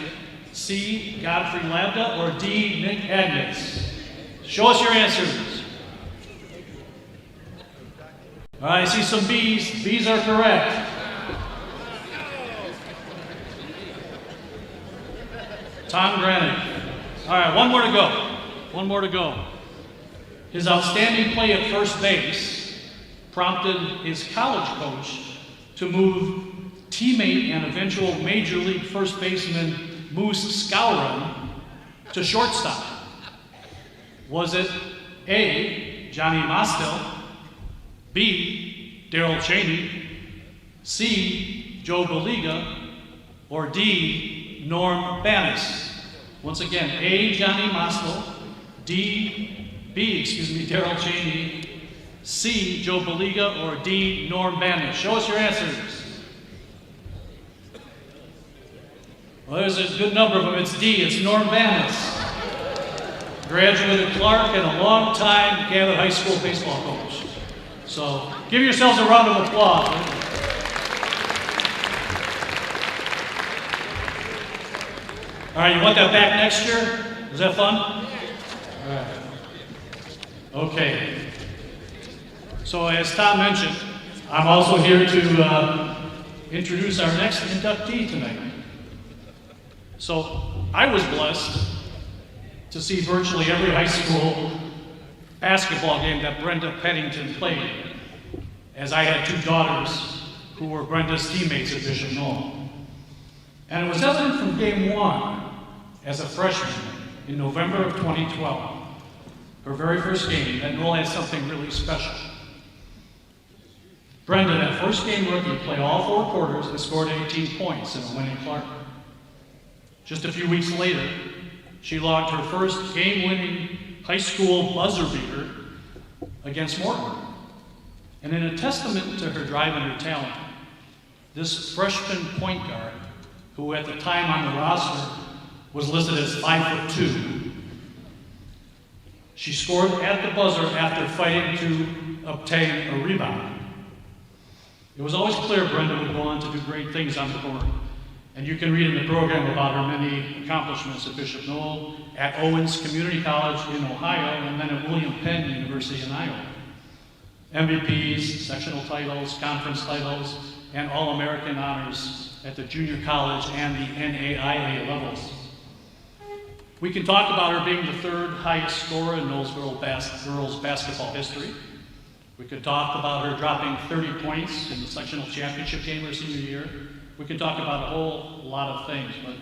C, Godfrey Labda, or D, Nick Egnatz? Show us your answers. All right, I see some B's. B's are correct. Tom Granick. All right, one more to go. One more to go. His outstanding play at first base prompted his college coach to move teammate and eventual major league first baseman Moose Skowron to shortstop. Was it A, Johnny Mostel, B, Darrell Cheney, C, Joe Baliga, or D, Norm Bannis? Once again, A, Johnny Mostel, B, Darrell Cheney, C, Joe Baliga, or D, Norm Bannis? Show us your answers. Well, there's a good number of them. It's D, it's Norm Bannis. Graduate of Clark and a long-time Gavitt High School baseball coach. So give yourselves a round of applause. All right, you want that back next year? Is that fun? All right. Okay. So as Tom mentioned, I'm also here to introduce our next inductee tonight. So I was blessed to see virtually every high school basketball game that Brenda Pennington played, as I had two daughters who were Brenda's teammates at Bishop Knoll. And it was evident from game one, as a freshman in November of 2012, her very first game, that Knoll had something really special. Brenda, that first game rookie, played all 4 quarters and scored 18 points in a winning Clark. Just a few weeks later, she logged her first game-winning high school buzzer beater against Morton. And in a testament to her drive and her talent, this freshman point guard, who at the time on the roster was listed as 5'2", she scored at the buzzer after fighting to obtain a rebound. It was always clear Brenda would go on to do great things on the court. And you can read in the program about her many accomplishments at Bishop Knoll, at Owens Community College in Ohio, and then at William Penn University in Iowa. MVPs, sectional titles, conference titles, and All-American honors at the junior college and the NAIA levels. We can talk about her being the 3rd highest scorer in Knowles girls basketball history. We could talk about her dropping 30 points in the sectional championship game her senior year. We can talk about a whole lot of things, but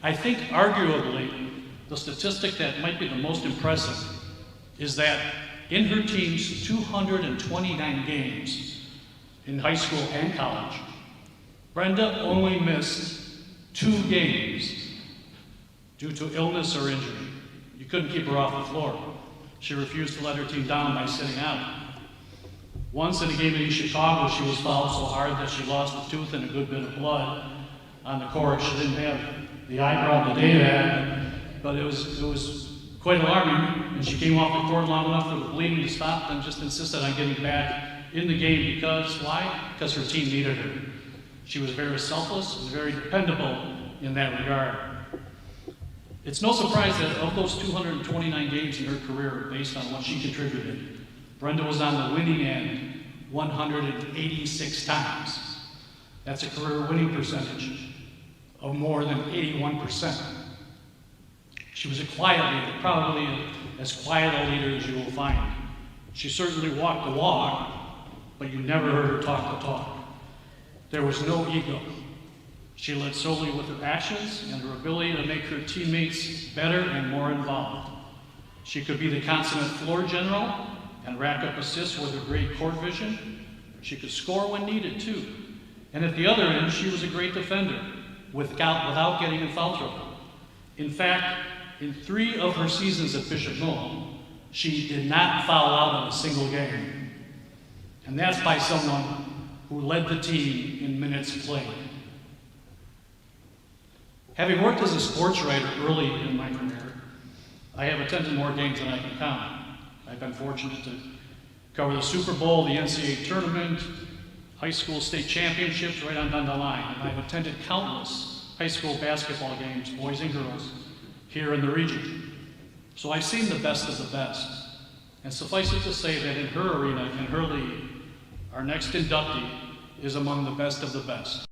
I think arguably the statistic that might be the most impressive is that in her team's 229 games in high school and college, Brenda only missed 2 games due to illness or injury. You couldn't keep her off the floor. She refused to let her team down by sitting out. Once in a game in East Chicago, she was fouled so hard that she lost a tooth and a good bit of blood on the court. She didn't have the eyebrow to date that, but it was quite alarming. And she came off the court long enough for the bleeding to stop and just insisted on getting back in the game because, why? Because her team needed her. She was very selfless and very dependable in that regard. It's no surprise that of those 229 games in her career, based on what she contributed, Brenda was on the winning end 186 times. That's a career winning percentage of more than 81%. She was a quiet leader, probably as quiet a leader as you will find. She certainly walked the walk, but you never heard her talk the talk. There was no ego. She led solely with her actions and her ability to make her teammates better and more involved. She could be the consummate floor general and rack up assists with her great court vision. She could score when needed too. And at the other end, she was a great defender without getting in foul trouble. In fact, in 3 of her seasons at Bishop Noel, she did not foul out in a single game. And that's by someone who led the team in minutes played. Having worked as a sports writer early in my career, I have attended more games than I can count. I've been fortunate to cover the Super Bowl, the NCAA tournament, high school state championships, right on down the line. And I've attended countless high school basketball games, boys and girls, here in the region. So I've seen the best of the best. And suffice it to say that in her arena, in her league, our next inductee is among the best of the best.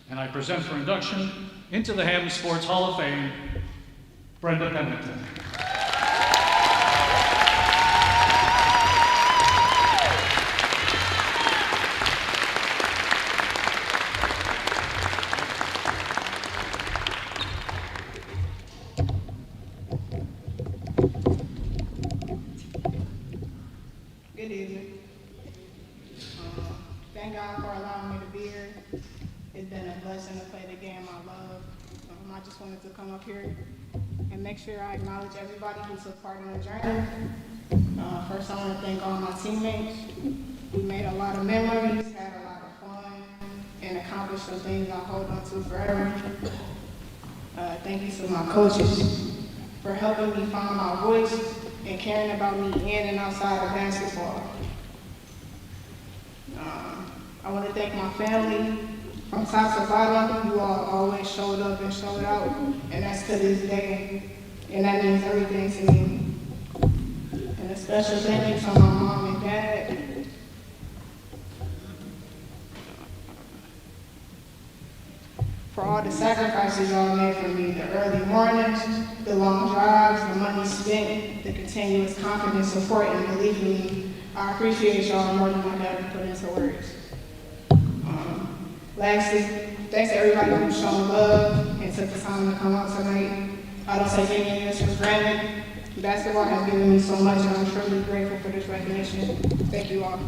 And I present for induction into the Hammond Sports Hall of Fame, Brenda Pennington. Good evening. Thank God for allowing me to be here. It's been a blessing to play the game I love. I just wanted to come up here and make sure I acknowledge everybody who took part in the journey. First, I want to thank all my teammates. We made a lot of memories, had a lot of fun, and accomplished some things I hold on to forever. Thank you to my coaches for helping me find my voice and caring about me in and outside of basketball. I want to thank my family from top to bottom. You all always showed up and showed out, and that's to this day, and that means everything to me. And a special thank you to my mom and dad. For all the sacrifices y'all made for me, the early mornings, the long drives, the money spent, the continuous confidence, support, and belief in me. I appreciate y'all more than I can ever put into words. Lastly, thanks to everybody who's shown love and took the time to come out tonight. I don't take any of this for granted. Basketball has given me so much, and I'm truly grateful for this recognition. Thank you all.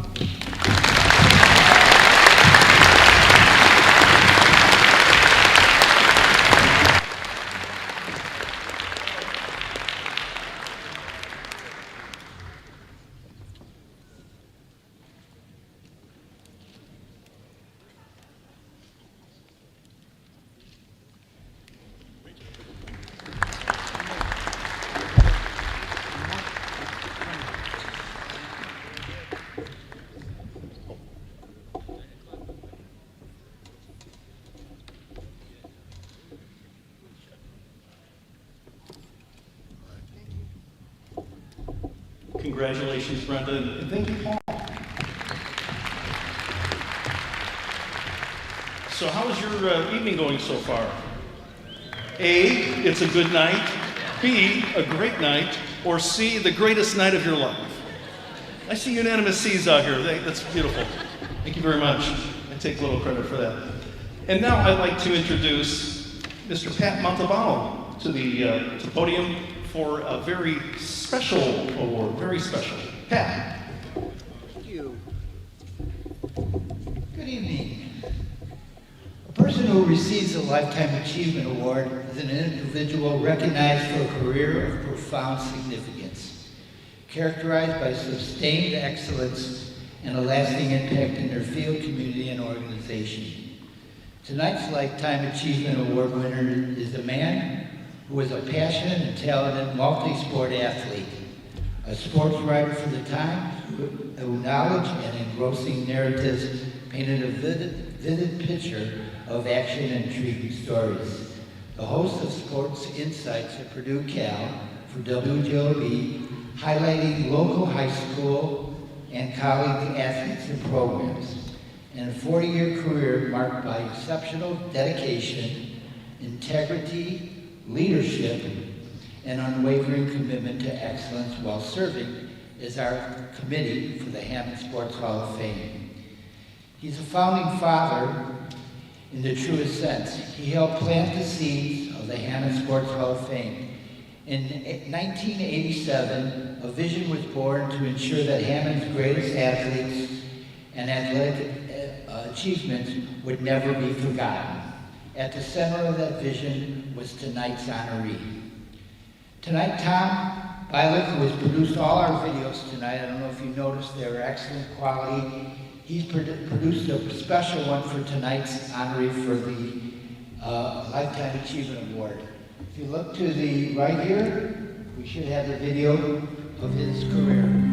Congratulations, Brenda, and thank you, Paul. So how is your evening going so far? A, it's a good night. B, a great night. Or C, the greatest night of your life. I see unanimous C's out here. That's beautiful. Thank you very much. I take a little credit for that. And now I'd like to introduce Mr. Pat Montalbano to the podium for a very special award, very special. Pat. Thank you. Good evening. A person who receives a Lifetime Achievement Award is an individual recognized for a career of profound significance, characterized by sustained excellence and a lasting impact in their field, community, and organization. Tonight's Lifetime Achievement Award winner is a man who is a passionate and talented multi-sport athlete, a sports writer for the Times, who knowledge and engrossing narratives painted a vivid picture of action and intriguing stories. The host of Sports Insights at Purdue Cal for WJOB, highlighting local high school and college athletes and programs, and a 40-year career marked by exceptional dedication integrity, leadership, and unwavering commitment to excellence while serving as our committee for the Hammond Sports Hall of Fame. He's a founding father in the truest sense. He helped plant the seeds of the Hammond Sports Hall of Fame. In 1987, a vision was born to ensure that Hammond's greatest athletes and athletic achievements would never be forgotten. At the center of that vision was tonight's honoree. Tonight, Tom Bialik, who has produced all our videos tonight, I don't know if you noticed, they're excellent quality. He's produced a special one for tonight's honoree for the Lifetime Achievement Award. If you look to the right here, we should have the video of his career.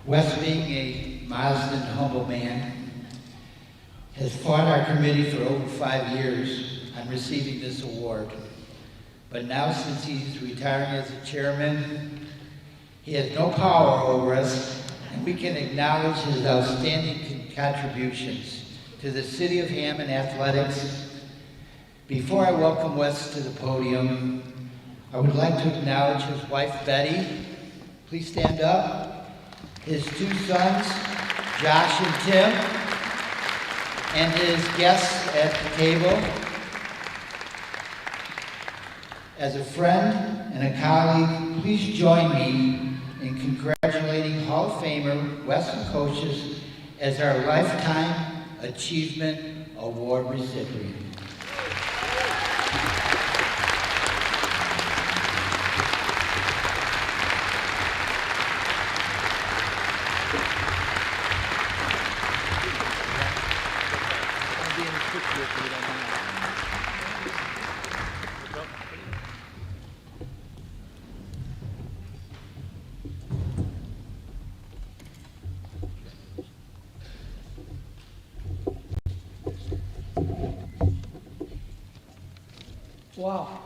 Wes, being a modest and humble man, has fought our committee for over 5 years on receiving this award. But now, since he's retiring as a chairman, he has no power over us, and we can acknowledge his outstanding contributions to the City of Hammond athletics. Before I welcome Wes to the podium, I would like to acknowledge his wife, Betty. Please stand up. His 2 sons, Josh and Tim, and his guests at the table. As a friend and a colleague, please join me in congratulating Hall of Famer Wes Kochis as our Lifetime Achievement Award recipient. Wow.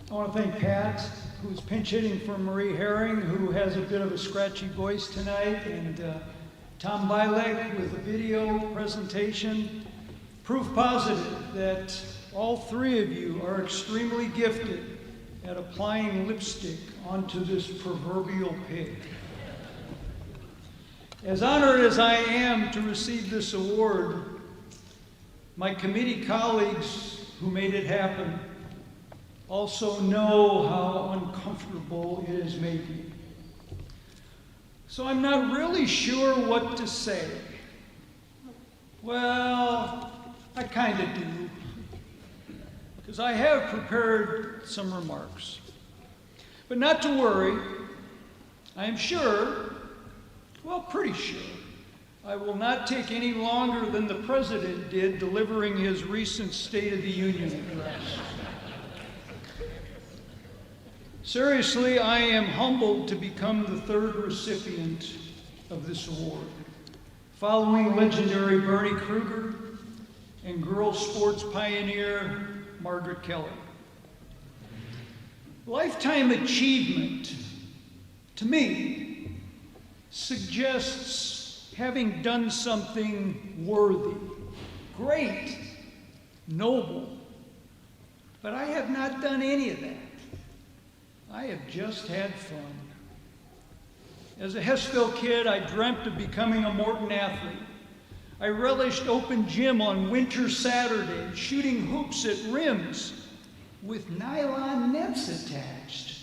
I want to thank Pat, who's pinch hitting for Marie Herring, who has a bit of a scratchy voice tonight, and Tom Bilek with a video presentation. Proof positive that all three of you are extremely gifted at applying lipstick onto this proverbial pig. As honored as I am to receive this award, my committee colleagues who made it happen also know how uncomfortable it has made me. So I'm not really sure what to say. Well, I kind of do, because I have prepared some remarks. But not to worry, I am sure, well, pretty sure, I will not take any longer than the President did delivering his recent State of the Union address. Seriously, I am humbled to become the third recipient of this award, following legendary Bernie Kruger and girls sports pioneer Margaret Keller. Lifetime achievement, to me, suggests having done something worthy, great, noble, but I have not done any of that. I have just had fun. As a Hessville kid, I dreamt of becoming a Morton athlete. I relished open gym on winter Saturdays, shooting hoops at rims with nylon nets attached.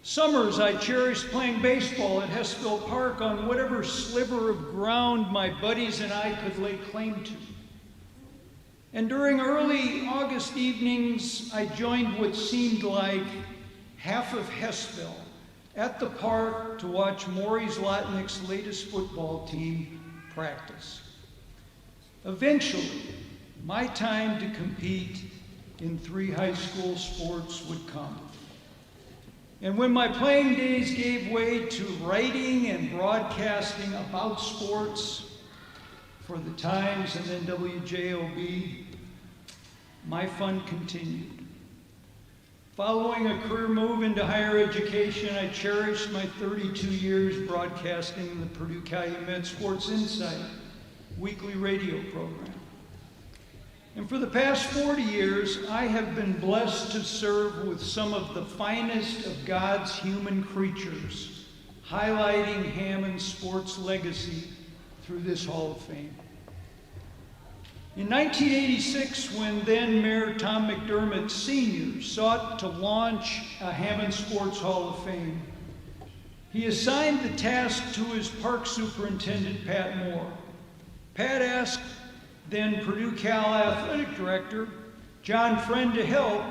Summers, I cherished playing baseball at Hessville Park on whatever sliver of ground my buddies and I could lay claim to. And during early August evenings, I joined what seemed like half of Hessville at the park to watch Maurice Lotnick's latest football team practice. Eventually, my time to compete in 3 high school sports would come. And when my playing days gave way to writing and broadcasting about sports for the Times and then WJOB, my fun continued. Following a career move into higher education, I cherished my 32 years broadcasting the Purdue Calumet Sports Insight weekly radio program. And for the past 40 years, I have been blessed to serve with some of the finest of God's human creatures, highlighting Hammond's sports legacy through this Hall of Fame. In 1986, when then Mayor Tom McDermott Sr. sought to launch a Hammond Sports Hall of Fame, he assigned the task to his park superintendent, Pat Moore. Pat asked then Purdue Cal Athletic Director, John Friend, to help.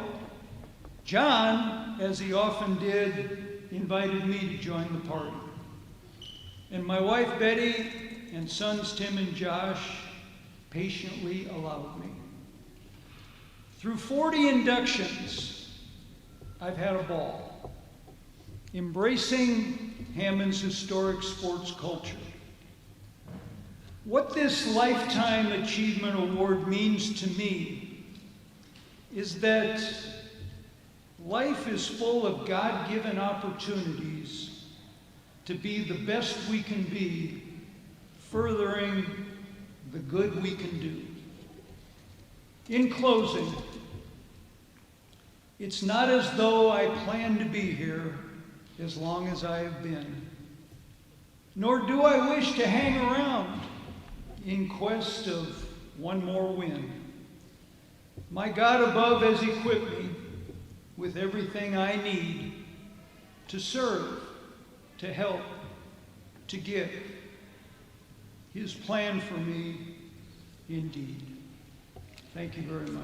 John, as he often did, invited me to join the party. And my wife Betty and sons Tim and Josh patiently allowed me. Through 40 inductions, I've had a ball, embracing Hammond's historic sports culture. What this Lifetime Achievement Award means to me is that life is full of God-given opportunities to be the best we can be, furthering the good we can do. In closing, it's not as though I plan to be here as long as I have been, nor do I wish to hang around in quest of one more win. My God above has equipped me with everything I need to serve, to help, to give. His plan for me, indeed. Thank you very much.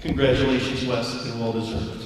Congratulations, Wes, and well deserved.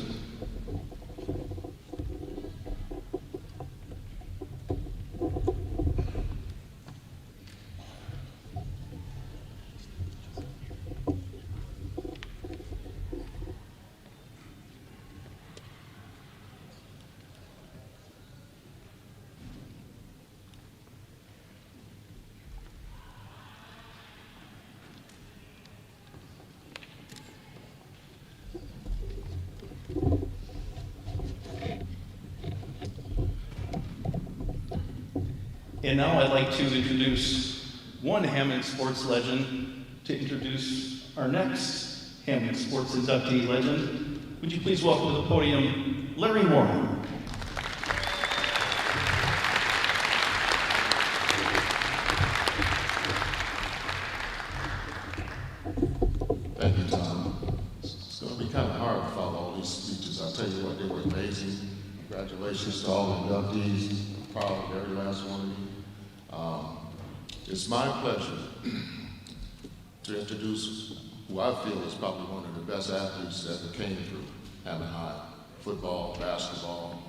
And now I'd like to introduce one Hammond sports legend to introduce our next Hammond sports inductee legend. Would you please welcome to the podium, Larry Moore. Thank you, Tom. It's going to be kind of hard to follow all these speeches. I'll tell you what, they were amazing. Congratulations to all the inductees. I'm proud of every last one of you. It's my pleasure to introduce who I feel is probably one of the best athletes that ever came through Hammond High. Football, basketball.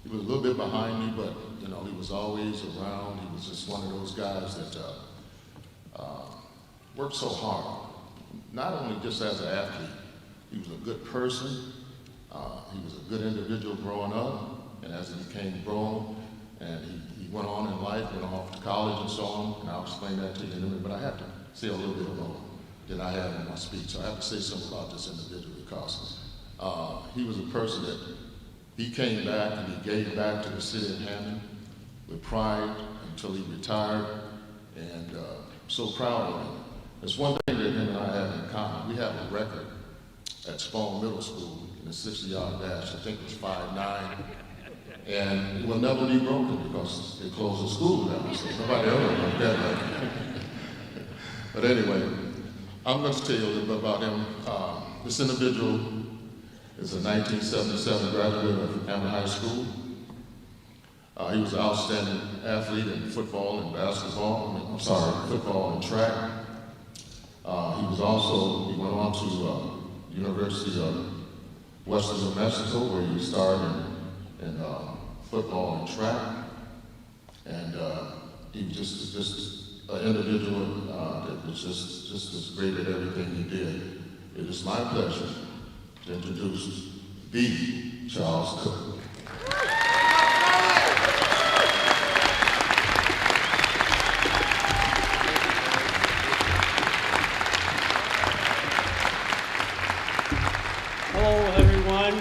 He was a little bit behind me, but you know, he was always around. He was just one of those guys that worked so hard, not only just as an athlete. He was a good person. He was a good individual growing up, and as he became grown, and he went on in life, went off to college and so on, and I'll explain that to you in a minute, but I have to say a little bit more than I have in my speech. So I have to say something about this individual because he was a person that he came back and he gave back to the city of Hammond with pride until he retired, and I'm so proud of him. There's one thing that him and I have in common. We have a record at Spohn Middle School in the 60-yard dash. I think it was 5'9", and it will never be broken because they closed the school down, so nobody ever broke that record. But anyway, I'm going to tell you a little bit about him. This individual is a 1977 graduate of Hammond High School. He was an outstanding athlete in football and basketball, football and track. He went on to University of Western New Mexico, where he started in football and track. And he was just an individual that was just as great at everything he did. It is my pleasure to introduce the Charles Cook. Hello, everyone.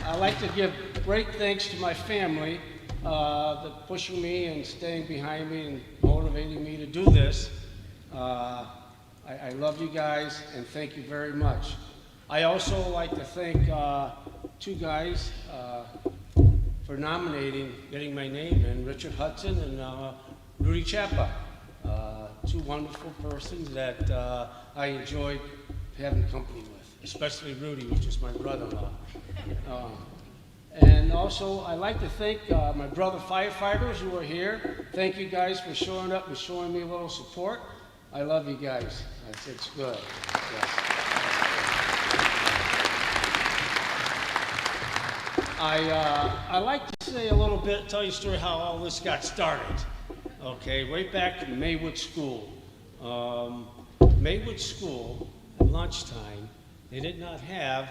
I'd like to give great thanks to my family that pushing me and staying behind me and motivating me to do this. I love you guys and thank you very much. I also like to thank two guys for getting my name in, Richard Hudson and Rudy Chapa. Two wonderful persons that I enjoyed having company with, especially Rudy, which is my brother-in-law. And also, I'd like to thank my brother firefighters who are here. Thank you guys for showing up and showing me a little support. I love you guys. It's good. Yes. I like to say a little bit, tell you a story how all this got started. Okay, right back to Maywood School. Maywood School, at lunchtime, they did not have,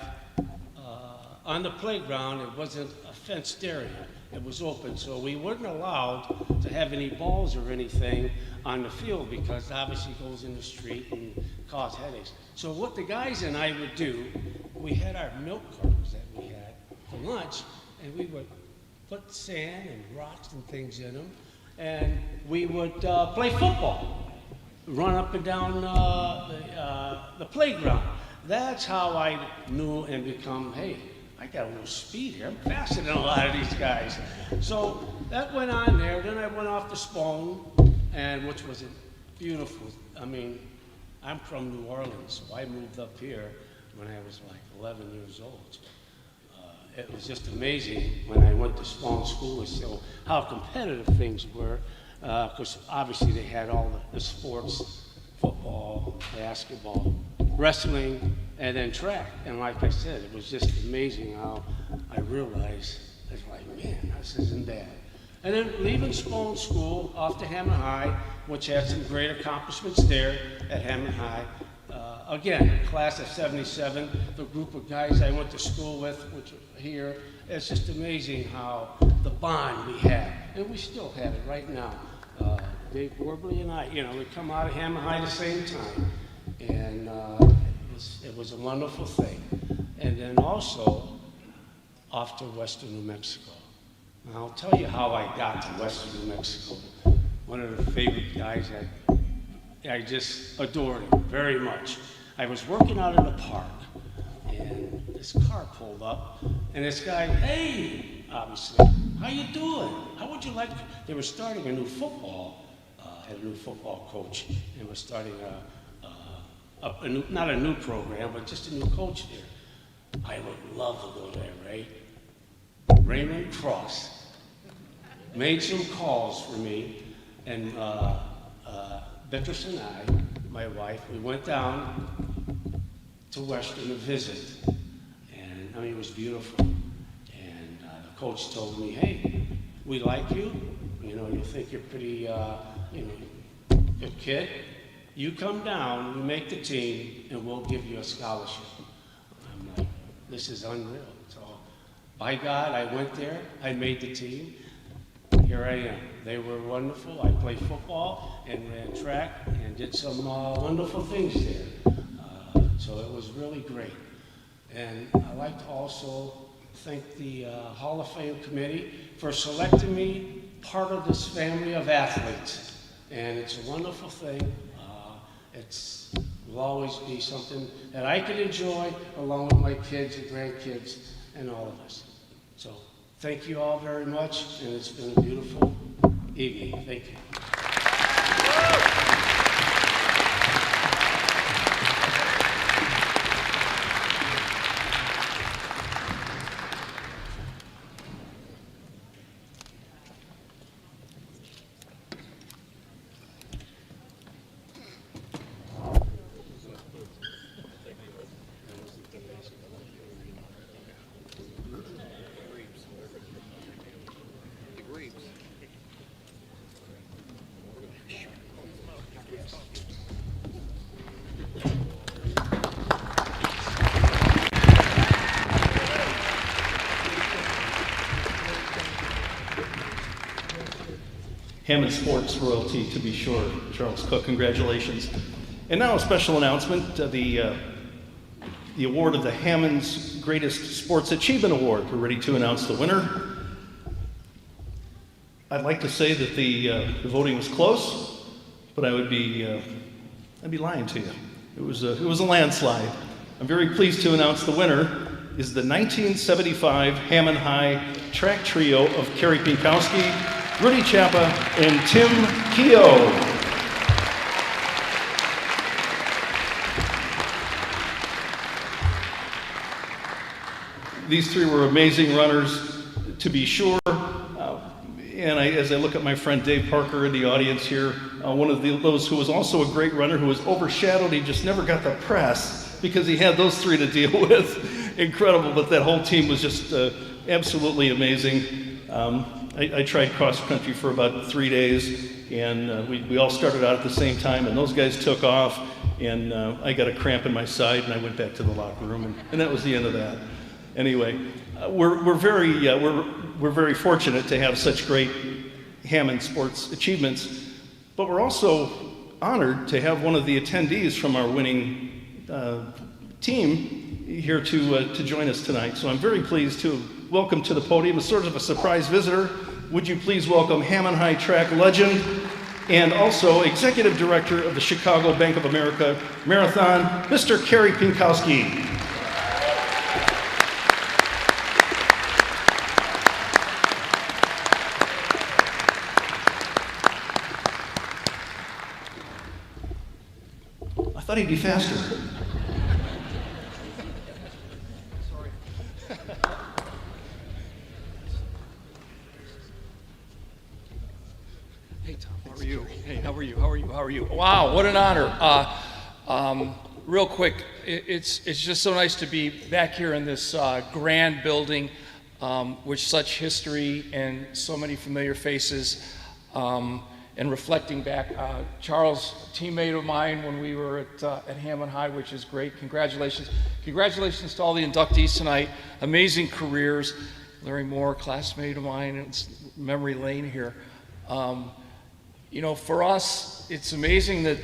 on the playground, it wasn't a fenced area. It was open, so we weren't allowed to have any balls or anything on the field because obviously it goes in the street and cause headaches. So what the guys and I would do, we had our milk cartons that we had for lunch, and we would put sand and rocks and things in them, and we would play football, run up and down the playground. That's how I knew and become, hey, I got a little speed here. I'm faster than a lot of these guys. So that went on there. Then I went off to Spohn, and which was beautiful. I mean, I'm from New Orleans, so I moved up here when I was like 11 years old. It was just amazing when I went to Spohn School to show how competitive things were, because obviously they had all the sports, football, basketball, wrestling, and then track. And like I said, it was just amazing how I realized, it's like, man, this isn't bad. And then leaving Spohn School off to Hammond High, which had some great accomplishments there at Hammond High. Again, class of 77, the group of guys I went to school with, which are here, it's just amazing how the bond we had, and we still have it right now. Dave Borbely and I, we come out of Hammond High the same time, and it was a wonderful thing. And then also off to Western New Mexico. And I'll tell you how I got to western New Mexico. One of the favorite guys I just adored him very much. I was working out in the park, and this car pulled up, and this guy, hey, obviously, how you doing? How would you like to? They were starting a new football, had a new football coach, and was starting not a new program, but just a new coach there. I would love to go there, right? Raymond Cross made some calls for me, and Beatrice and I, my wife, we went down to Western to visit, and I mean, it was beautiful. And the coach told me, hey, we like you, you know, you think you're pretty, good kid. You come down, you make the team, and we'll give you a scholarship. I'm like, this is unreal. So, by God, I went there, I made the team. Here I am. They were wonderful. I played football and ran track and did some wonderful things there. So it was really great. And I'd like to also thank the Hall of Fame committee for selecting me part of this family of athletes. And it's a wonderful thing. Will always be something that I could enjoy along with my kids and grandkids and all of us. So thank you all very much, and it's been a beautiful evening. Thank you. Hammond Sports royalty, to be sure. Charles Cook, congratulations. And now a special announcement, the award of the Hammond's Greatest Sports Achievement Award. We're ready to announce the winner. I'd like to say that the voting was close, but I'd be lying to you. It was a landslide. I'm very pleased to announce the winner is the 1975 Hammond High track trio of Kerry Pinkowski, Rudy Chappa, and Tim Keogh. These three were amazing runners, to be sure. And as I look at my friend Dave Parker in the audience here, one of those who was also a great runner who was overshadowed, he just never got the press because he had those three to deal with. Incredible, but that whole team was just absolutely amazing. I tried cross country for about 3 days, and we all started out at the same time, and those guys took off, and I got a cramp in my side, and I went back to the locker room, and that was the end of that. Anyway, we're very fortunate to have such great Hammond sports achievements, but we're also honored to have one of the attendees from our winning team here to join us tonight. So I'm very pleased to welcome to the podium, as sort of a surprise visitor. Would you please welcome Hammond High track legend and also Executive Director of the Chicago Bank of America Marathon, Mr. Kerry Pinkowski. I thought he'd be faster. Hey, Tom, how are you? Hey, how are you? Wow, what an honor. Real quick, it's just so nice to be back here in this grand building with such history and so many familiar faces. And reflecting back, Charles, a teammate of mine when we were at Hammond High, which is great. Congratulations. Congratulations to all the inductees tonight. Amazing careers. Larry Moore, classmate of mine, it's memory lane here. You know, for us, it's amazing that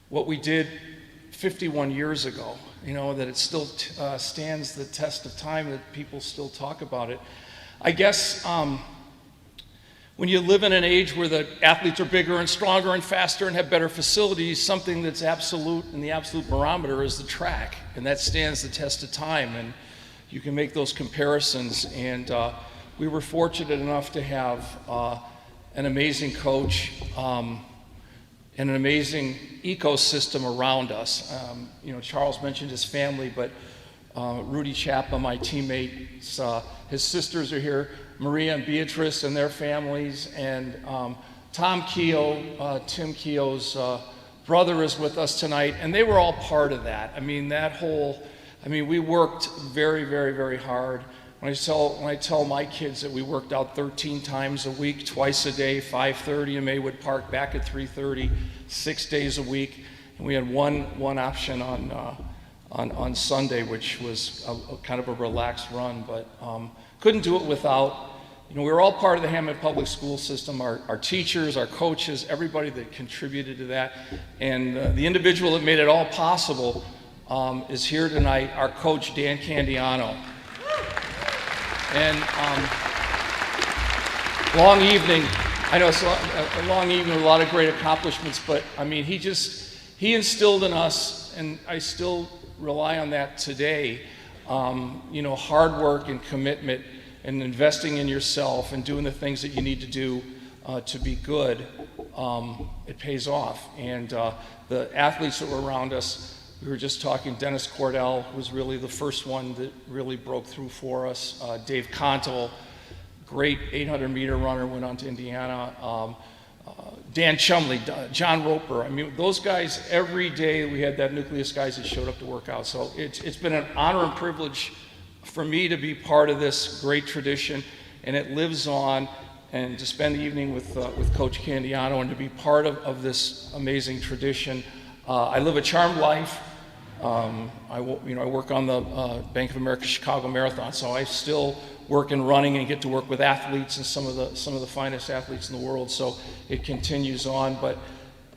what we did 51 years ago, you know, that it still stands the test of time, that people still talk about it. I guess when you live in an age where the athletes are bigger and stronger and faster and have better facilities, something that's absolute in the absolute barometer is the track, and that stands the test of time, and you can make those comparisons. And we were fortunate enough to have an amazing coach and an amazing ecosystem around us. Charles mentioned his family, but Rudy Chappa, my teammates, his sisters are here, Maria and Beatrice and their families, and Tom Keogh, Tim Keogh's brother is with us tonight, and they were all part of that. We worked very, very, very hard. When I tell my kids that we worked out 13 times a week, twice a day, 5:30 in Maywood Park, back at 3:30, 6 days a week, and we had one option on Sunday, which was a kind of a relaxed run, but couldn't do it without, we were all part of the Hammond Public School system, our teachers, our coaches, everybody that contributed to that, and the individual that made it all possible is here tonight, our coach, Dan Candiano. And long evening, I know it's a long evening with a lot of great accomplishments, but he instilled in us, and I still rely on that today, hard work and commitment and investing in yourself and doing the things that you need to do to be good. It pays off. And the athletes that were around us, we were just talking, Dennis Cordell was really the first one that really broke through for us. Dave Contle, great 800-meter runner, went on to Indiana. Dan Chumley, John Roper. Those guys, every day we had that nucleus guys that showed up to work out. So it's been an honor and privilege for me to be part of this great tradition, and it lives on. And to spend the evening with Coach Candiano and to be part of this amazing tradition. I live a charmed life. I work on the Bank of America Chicago Marathon, so I still work in running and get to work with athletes and some of the finest athletes in the world. So it continues on. But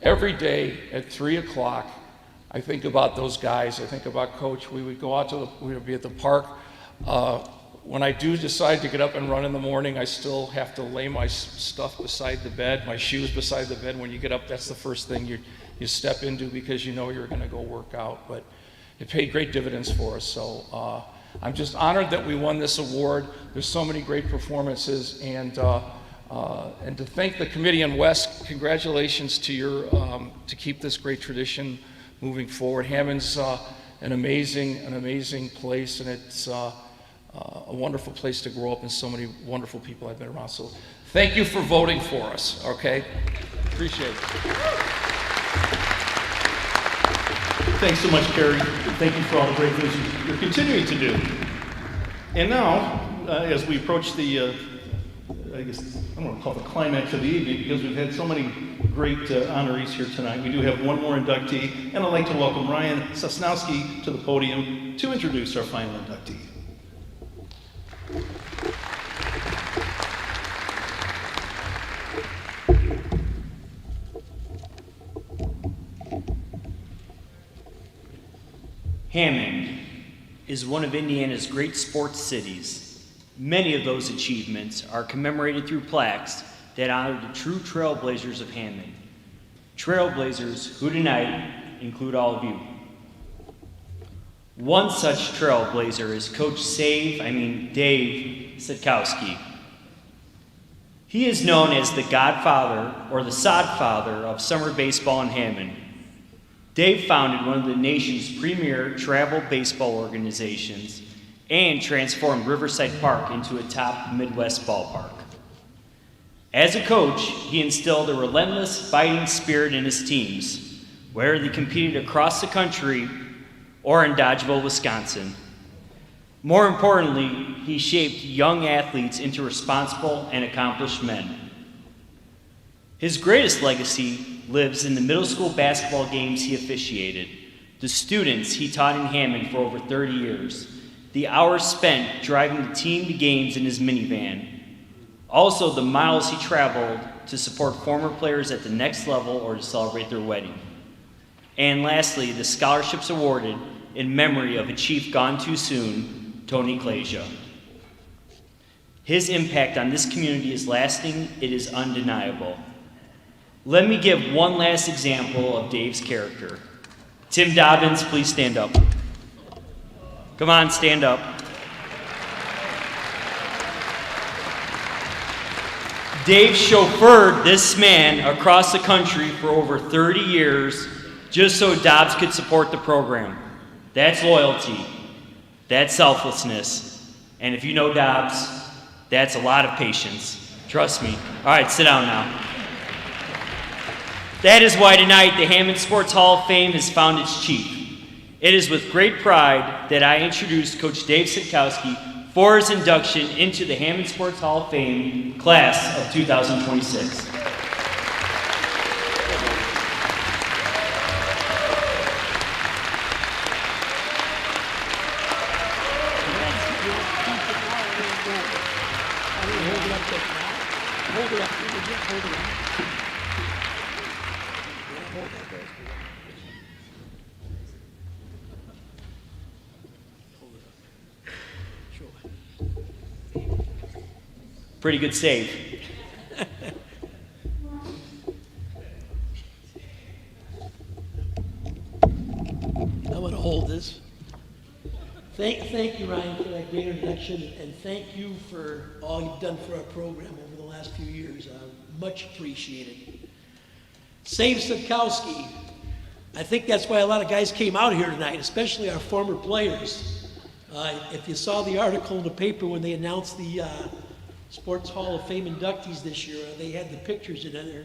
every day at 3 o'clock, I think about those guys. I think about Coach. We would go out we would be at the park. When I do decide to get up and run in the morning, I still have to lay my stuff beside the bed, my shoes beside the bed. When you get up, that's the first thing you step into, because you know you're going to go work out. But it paid great dividends for us. So I'm just honored that we won this award. There's so many great performances, and to thank the committee in West. Congratulations to to keep this great tradition moving forward. Hammond's an amazing place, and it's a wonderful place to grow up, and so many wonderful people I've been around. So thank you for voting for us, okay? Appreciate it. Thanks so much, Kerry. Thank you for all the great things you're continuing to do. And now, as we approach the, I don't want to call it the climax of the evening, because we've had so many great honorees here tonight. We do have one more inductee, and I'd like to welcome Ryan Sutkowski to the podium to introduce our final inductee. Hammond is one of Indiana's great sports cities. Many of those achievements are commemorated through plaques that honor the true trailblazers of Hammond. Trailblazers who tonight include all of you. One such trailblazer is Coach Dave Sutkowski. He is known as the godfather or the sodfather of summer baseball in Hammond. Dave founded one of the nation's premier travel baseball organizations and transformed Riverside Park into a top Midwest ballpark. As a coach, he instilled a relentless fighting spirit in his teams, whether they competed across the country or in Dodgeville, Wisconsin. More importantly, he shaped young athletes into responsible and accomplished men. His greatest legacy lives in the middle school basketball games he officiated, the students he taught in Hammond for over 30 years, the hours spent driving the team to games in his minivan, also the miles he traveled to support former players at the next level or to celebrate their wedding. And lastly, the scholarships awarded in memory of a chief gone too soon, Tony Clasia. His impact on this community is lasting. It is undeniable. Let me give one last example of Dave's character. Tim Dobbins, please stand up. Come on, stand up. Dave chauffeured this man across the country for over 30 years just so Dobbs could support the program. That's loyalty. That's selflessness. And if you know Dobbs, that's a lot of patience. Trust me. All right, sit down now. That is why tonight the Hammond Sports Hall of Fame has found its chief. It is with great pride that I introduce Coach Dave Sutkowski for his induction into the Hammond Sports Hall of Fame class of 2026. Pretty good save. I want to hold this. Thank you, Ryan, for that great introduction, and thank you for all you've done for our program over the last few years. Much appreciated. Save Sutkowski. I think that's why a lot of guys came out here tonight, especially our former players. If you saw the article in the paper when they announced the Sports Hall of Fame inductees this year, they had the pictures in there.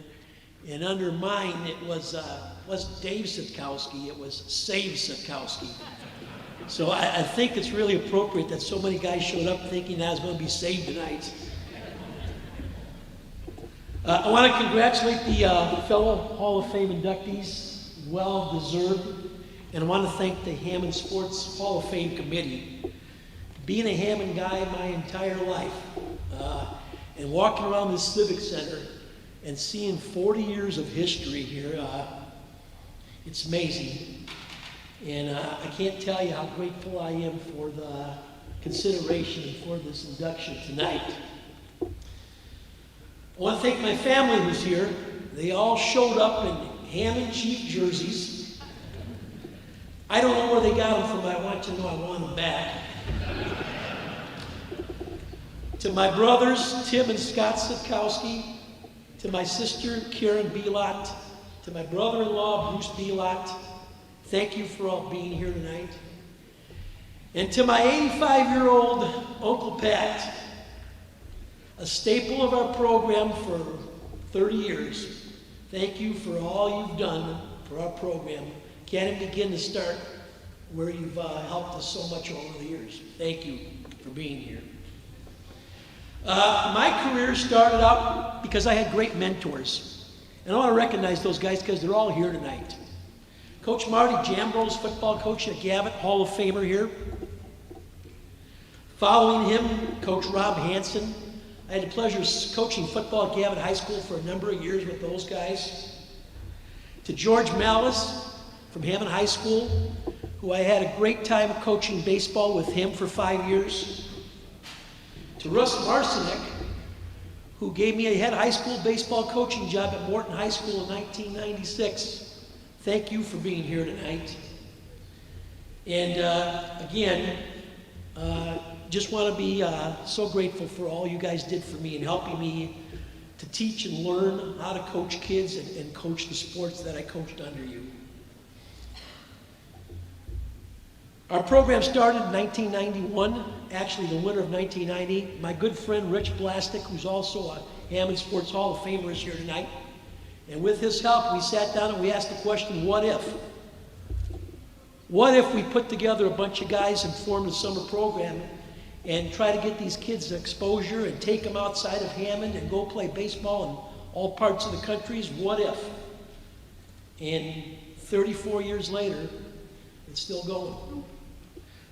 And under mine, it wasn't Dave Sutkowski, it was Save Sutkowski. So I think it's really appropriate that so many guys showed up thinking I was going to be saved tonight. I want to congratulate the fellow Hall of Fame inductees, well deserved. And I want to thank the Hammond Sports Hall of Fame Committee. Being a Hammond guy my entire life, and walking around this Civic Center and seeing 40 years of history here, it's amazing. And I can't tell you how grateful I am for the consideration and for this induction tonight. I want to thank my family who's here. They all showed up in Hammond Chief jerseys. I don't know where they got them from. I want you to know I want them back. To my brothers, Tim and Scott Sutkowski, to my sister, Karen Belot, to my brother-in-law, Bruce Belot, thank you for all being here tonight. And to my 85-year-old Uncle Pat, a staple of our program for 30 years, thank you for all you've done for our program. Can't even begin to start where you've helped us so much over the years. Thank you for being here. My career started out because I had great mentors. And I want to recognize those guys because they're all here tonight. Coach Marty Jambros, football coach at Gavitt, Hall of Famer here. Following him, Coach Rob Hansen. I had the pleasure of coaching football at Gavitt High School for a number of years with those guys. To George Malice from Hammond High School, who I had a great time coaching baseball with him for 5 years. To Russ Marcinek, who gave me a head high school baseball coaching job at Morton High School in 1996. Thank you for being here tonight. And again, just want to be so grateful for all you guys did for me and helping me to teach and learn how to coach kids and coach the sports that I coached under you. Our program started in 1991, actually the winter of 1990. My good friend Rich Blastic, who's also a Hammond Sports Hall of Famer, is here tonight. And with his help, we sat down and we asked the question, what if? What if we put together a bunch of guys and formed a summer program and try to get these kids exposure and take them outside of Hammond and go play baseball in all parts of the country? What if? And 34 years later, it's still going.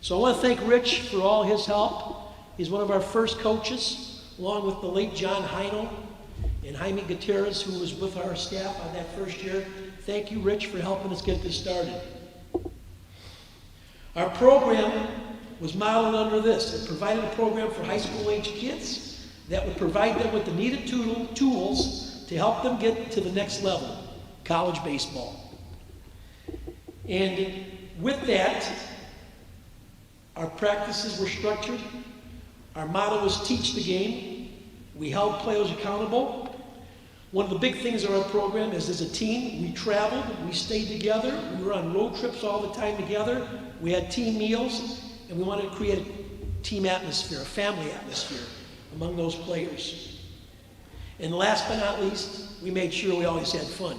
So I want to thank Rich for all his help. He's one of our first coaches, along with the late John Heino and Jaime Gutierrez, who was with our staff on that first year. Thank you, Rich, for helping us get this started. Our program was modeled under this. It provided a program for high school age kids that would provide them with the needed tools to help them get to the next level, college baseball. And with that, our practices were structured. Our motto was teach the game. We held players accountable. One of the big things of our program is as a team, we traveled, we stayed together, we were on road trips all the time together, we had team meals, and we wanted to create a team atmosphere, a family atmosphere among those players. And last but not least, we made sure we always had fun.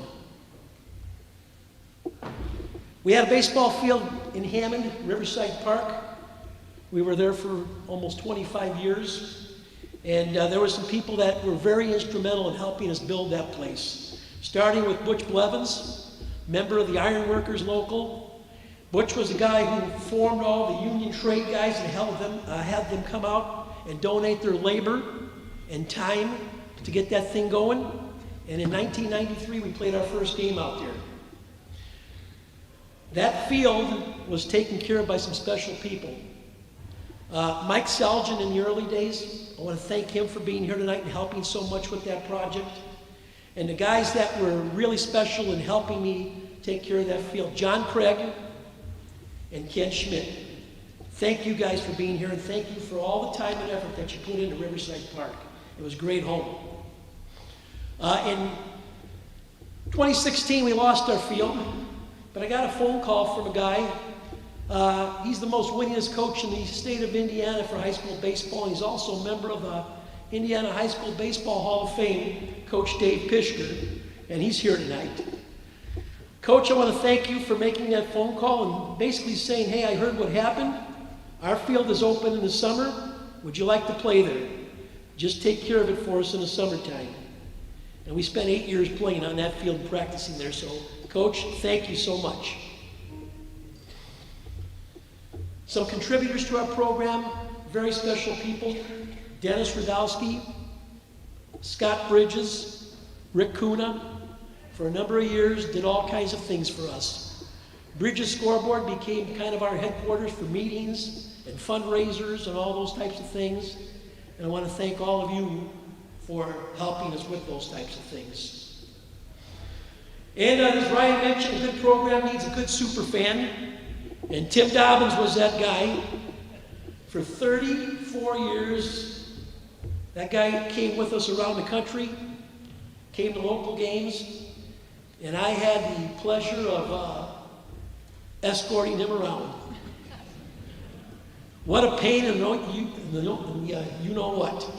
We had a baseball field in Hammond, Riverside Park. We were there for almost 25 years. And there were some people that were very instrumental in helping us build that place. Starting with Butch Blevins, member of the Iron Workers Local. Butch was the guy who formed all the union trade guys and had them come out and donate their labor and time to get that thing going. And in 1993, we played our first game out there. That field was taken care of by some special people. Mike Selgin in the early days, I want to thank him for being here tonight and helping so much with that project. And the guys that were really special in helping me take care of that field, John Craig and Ken Schmidt. Thank you guys for being here, and thank you for all the time and effort that you put into Riverside Park. It was a great home. In 2016, we lost our field, but I got a phone call from a guy. He's the most winningest coach in the state of Indiana for high school baseball. He's also a member of the Indiana High School Baseball Hall of Fame, Coach Dave Pishker, and he's here tonight. Coach, I want to thank you for making that phone call and basically saying, hey, I heard what happened. Our field is open in the summer. Would you like to play there? Just take care of it for us in the summertime. And we spent 8 years playing on that field and practicing there. So, Coach, thank you so much. Some contributors to our program, very special people. Dennis Radowski, Scott Bridges, Rick Kuna, for a number of years did all kinds of things for us. Bridges Scoreboard became kind of our headquarters for meetings and fundraisers and all those types of things. And I want to thank all of you for helping us with those types of things. And as Ryan mentioned, a good program needs a good super fan. And Tim Dobbins was that guy. For 34 years, that guy came with us around the country, came to local games, and I had the pleasure of escorting him around. What a pain in you know what.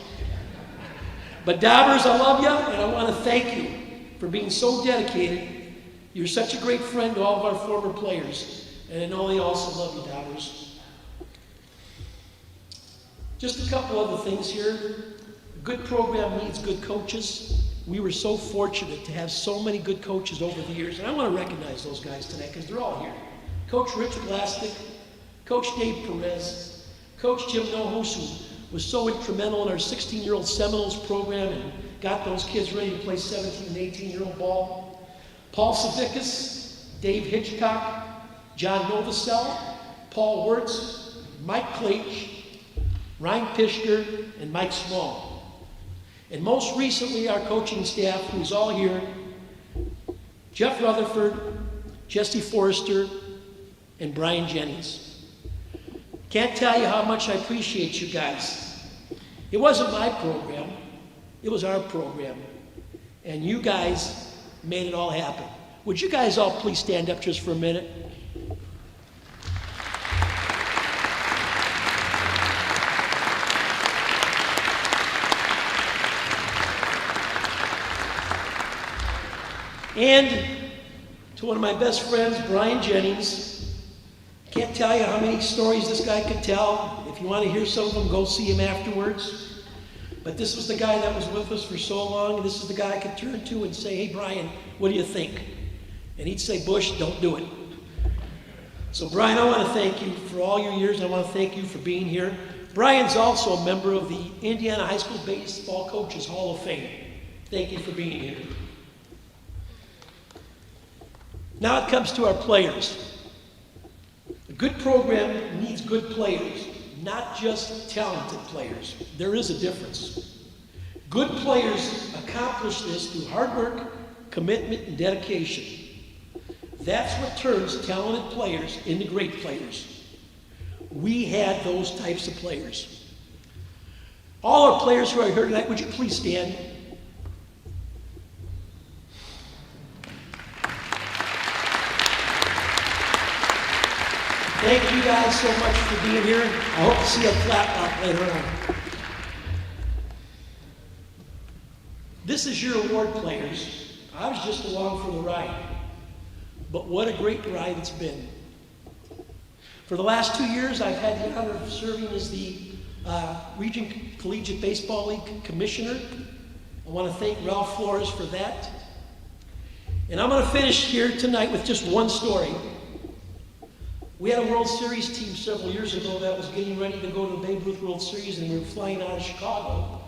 But Dobbers, I love you, and I want to thank you for being so dedicated. You're such a great friend to all of our former players. And I know they also love you, Dobbers. Just a couple other things here. A good program needs good coaches. We were so fortunate to have so many good coaches over the years. And I want to recognize those guys tonight because they're all here. Coach Rich Blastic, Coach Dave Perez, Coach Jim Nohus, who was so instrumental in our 16-year-old Seminoles program and got those kids ready to play 17 and 18-year-old ball. Paul Savickas, Dave Hitchcock, John Novosel, Paul Wirtz, Mike Klage, Ryan Pishker, and Mike Small. And most recently, our coaching staff, who's all here, Jeff Rutherford, Jesse Forrester, and Brian Jennings. Can't tell you how much I appreciate you guys. It wasn't my program, it was our program. And you guys made it all happen. Would you guys all please stand up just for a minute? And to one of my best friends, Brian Jennings. Can't tell you how many stories this guy could tell. If you want to hear some of them, go see him afterwards. But this was the guy that was with us for so long, and this is the guy I could turn to and say, hey, Brian, what do you think? And he'd say, Bush, don't do it. So, Brian, I want to thank you for all your years. I want to thank you for being here. Brian's also a member of the Indiana High School Baseball Coaches Hall of Fame. Thank you for being here. Now it comes to our players. A good program needs good players, not just talented players. There is a difference. Good players accomplish this through hard work, commitment, and dedication. That's what turns talented players into great players. We had those types of players. All our players who are here tonight, would you please stand? Thank you guys so much for being here. I hope to see you at Plaque later on. This is your award, players. I was just along for the ride. But what a great ride it's been. For the last 2 years, I've had the honor of serving as the Region Collegiate Baseball League Commissioner. I want to thank Ralph Flores for that. And I'm going to finish here tonight with just one story. We had a World Series team several years ago that was getting ready to go to the Babe Ruth World Series, and we were flying out of Chicago.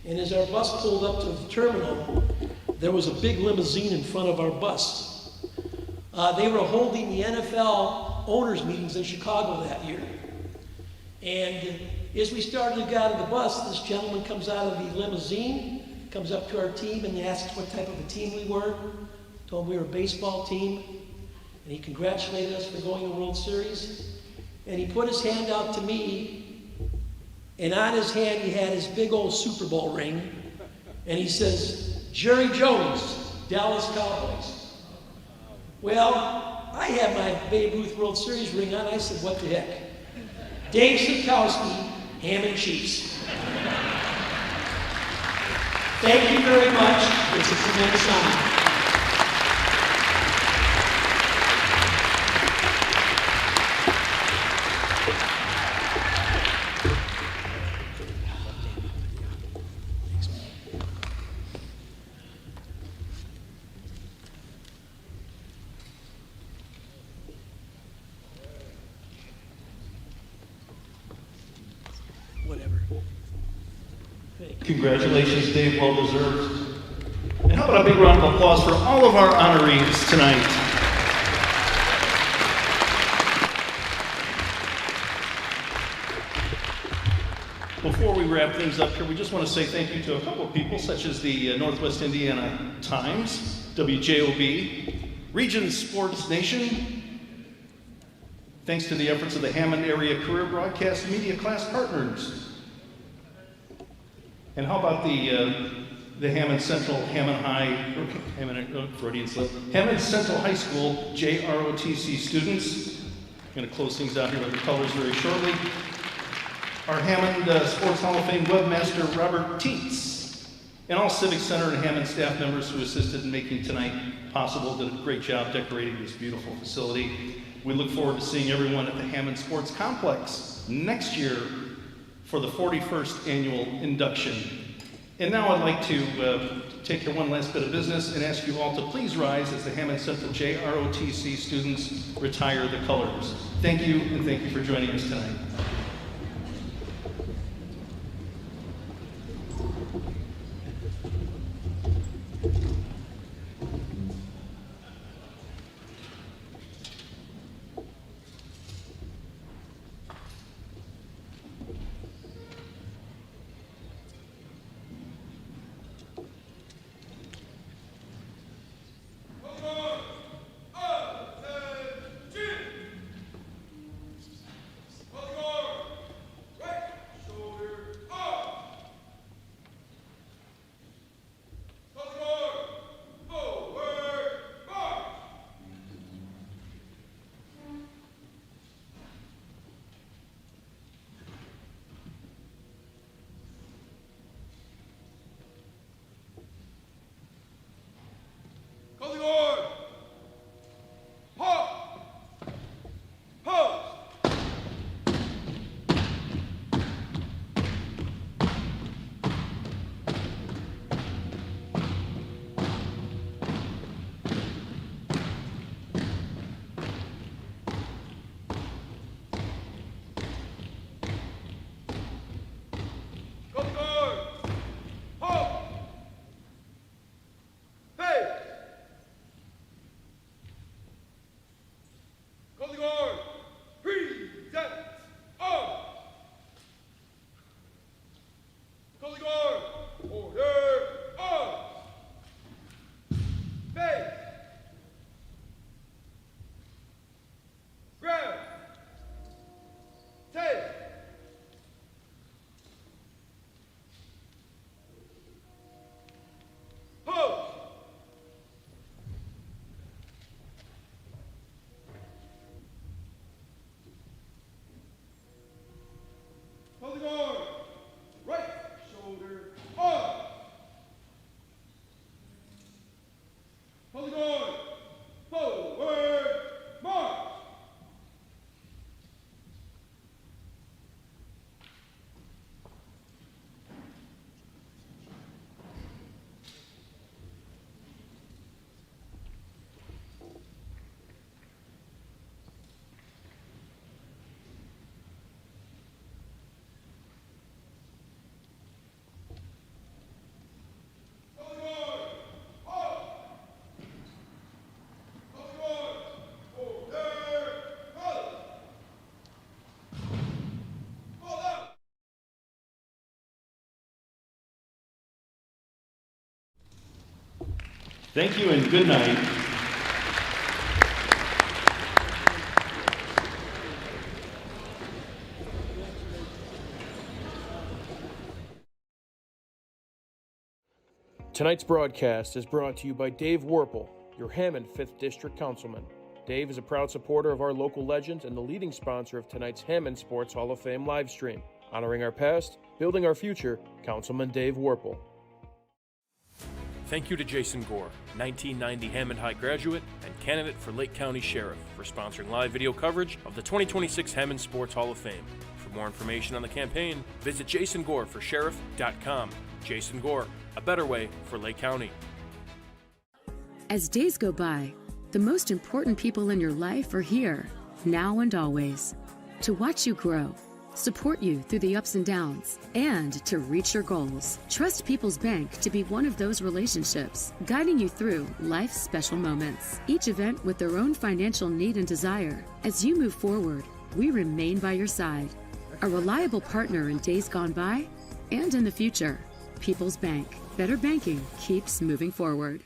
And as our bus pulled up to the terminal, there was a big limousine in front of our bus. They were holding the NFL owners meetings in Chicago that year. And as we started to get out of the bus, this gentleman comes out of the limousine, comes up to our team and asks what type of a team we were. Told him we were a baseball team. And he congratulated us for going to the World Series. And he put his hand out to me. And on his hand, he had his big old Super Bowl ring. And he says, Jerry Jones, Dallas Cowboys. Well, I had my Babe Ruth World Series ring on. I said, what the heck? Dave Sutkowski, Hammond Chiefs. Thank you very much. It's a tremendous honor. Congratulations, Dave, well deserved. And how about a big round of applause for all of our honorees tonight? Before we wrap things up here, we just want to say thank you to a couple of people, such as the Northwest Indiana Times, WJOB, Region Sports Nation. Thanks to the efforts of the Hammond Area Career Broadcast Media Class Partners. And how about the Hammond Central, Hammond High, Freudian slip, Hammond Central High School JROTC students. I'm going to close things out here with the colors very shortly. Our Hammond Sports Hall of Fame webmaster, Robert Teets, and all Civic Center and Hammond staff members who assisted in making tonight possible, did a great job decorating this beautiful facility. We look forward to seeing everyone at the Hammond Sports Complex next year for the 41st annual induction. And now I'd like to take care of one last bit of business and ask you all to please rise as the Hammond Central JROTC students retire the colors. Thank you, and thank you for joining us tonight. Thank you and good night. Tonight's broadcast is brought to you by Dave Werpel, your Hammond 5th District Councilman. Dave is a proud supporter of our local legends and the leading sponsor of tonight's Hammond Sports Hall of Fame live stream. Honoring our past, building our future, Councilman Dave Werpel. Thank you to Jason Gore, 1990 Hammond High graduate and candidate for Lake County Sheriff, for sponsoring live video coverage of the 2026 Hammond Sports Hall of Fame. For more information on the campaign, visit jasongoreforsheriff.com. Jason Gore, a better way for Lake County. As days go by, the most important people in your life are here, now and always, to watch you grow, support you through the ups and downs, and to reach your goals. Trust People's Bank to be one of those relationships, guiding you through life's special moments, each event with their own financial need and desire. As you move forward, we remain by your side, a reliable partner in days gone by and in the future. People's Bank. Better banking keeps moving forward.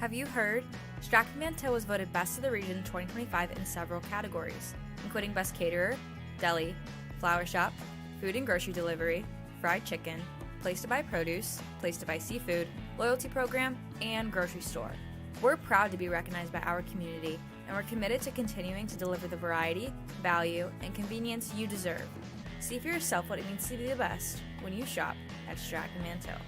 Have you heard? Stratton-Manteau was voted Best of the Region 2025 in several categories, including Best Caterer, Deli, Flower Shop, Food and Grocery Delivery, Fried Chicken, Place to Buy Produce, Place to Buy Seafood, Loyalty Program, and Grocery Store. We're proud to be recognized by our community, and we're committed to continuing to deliver the variety, value, and convenience you deserve. See for yourself what it means to be the best when you shop at Stratton-Manteau.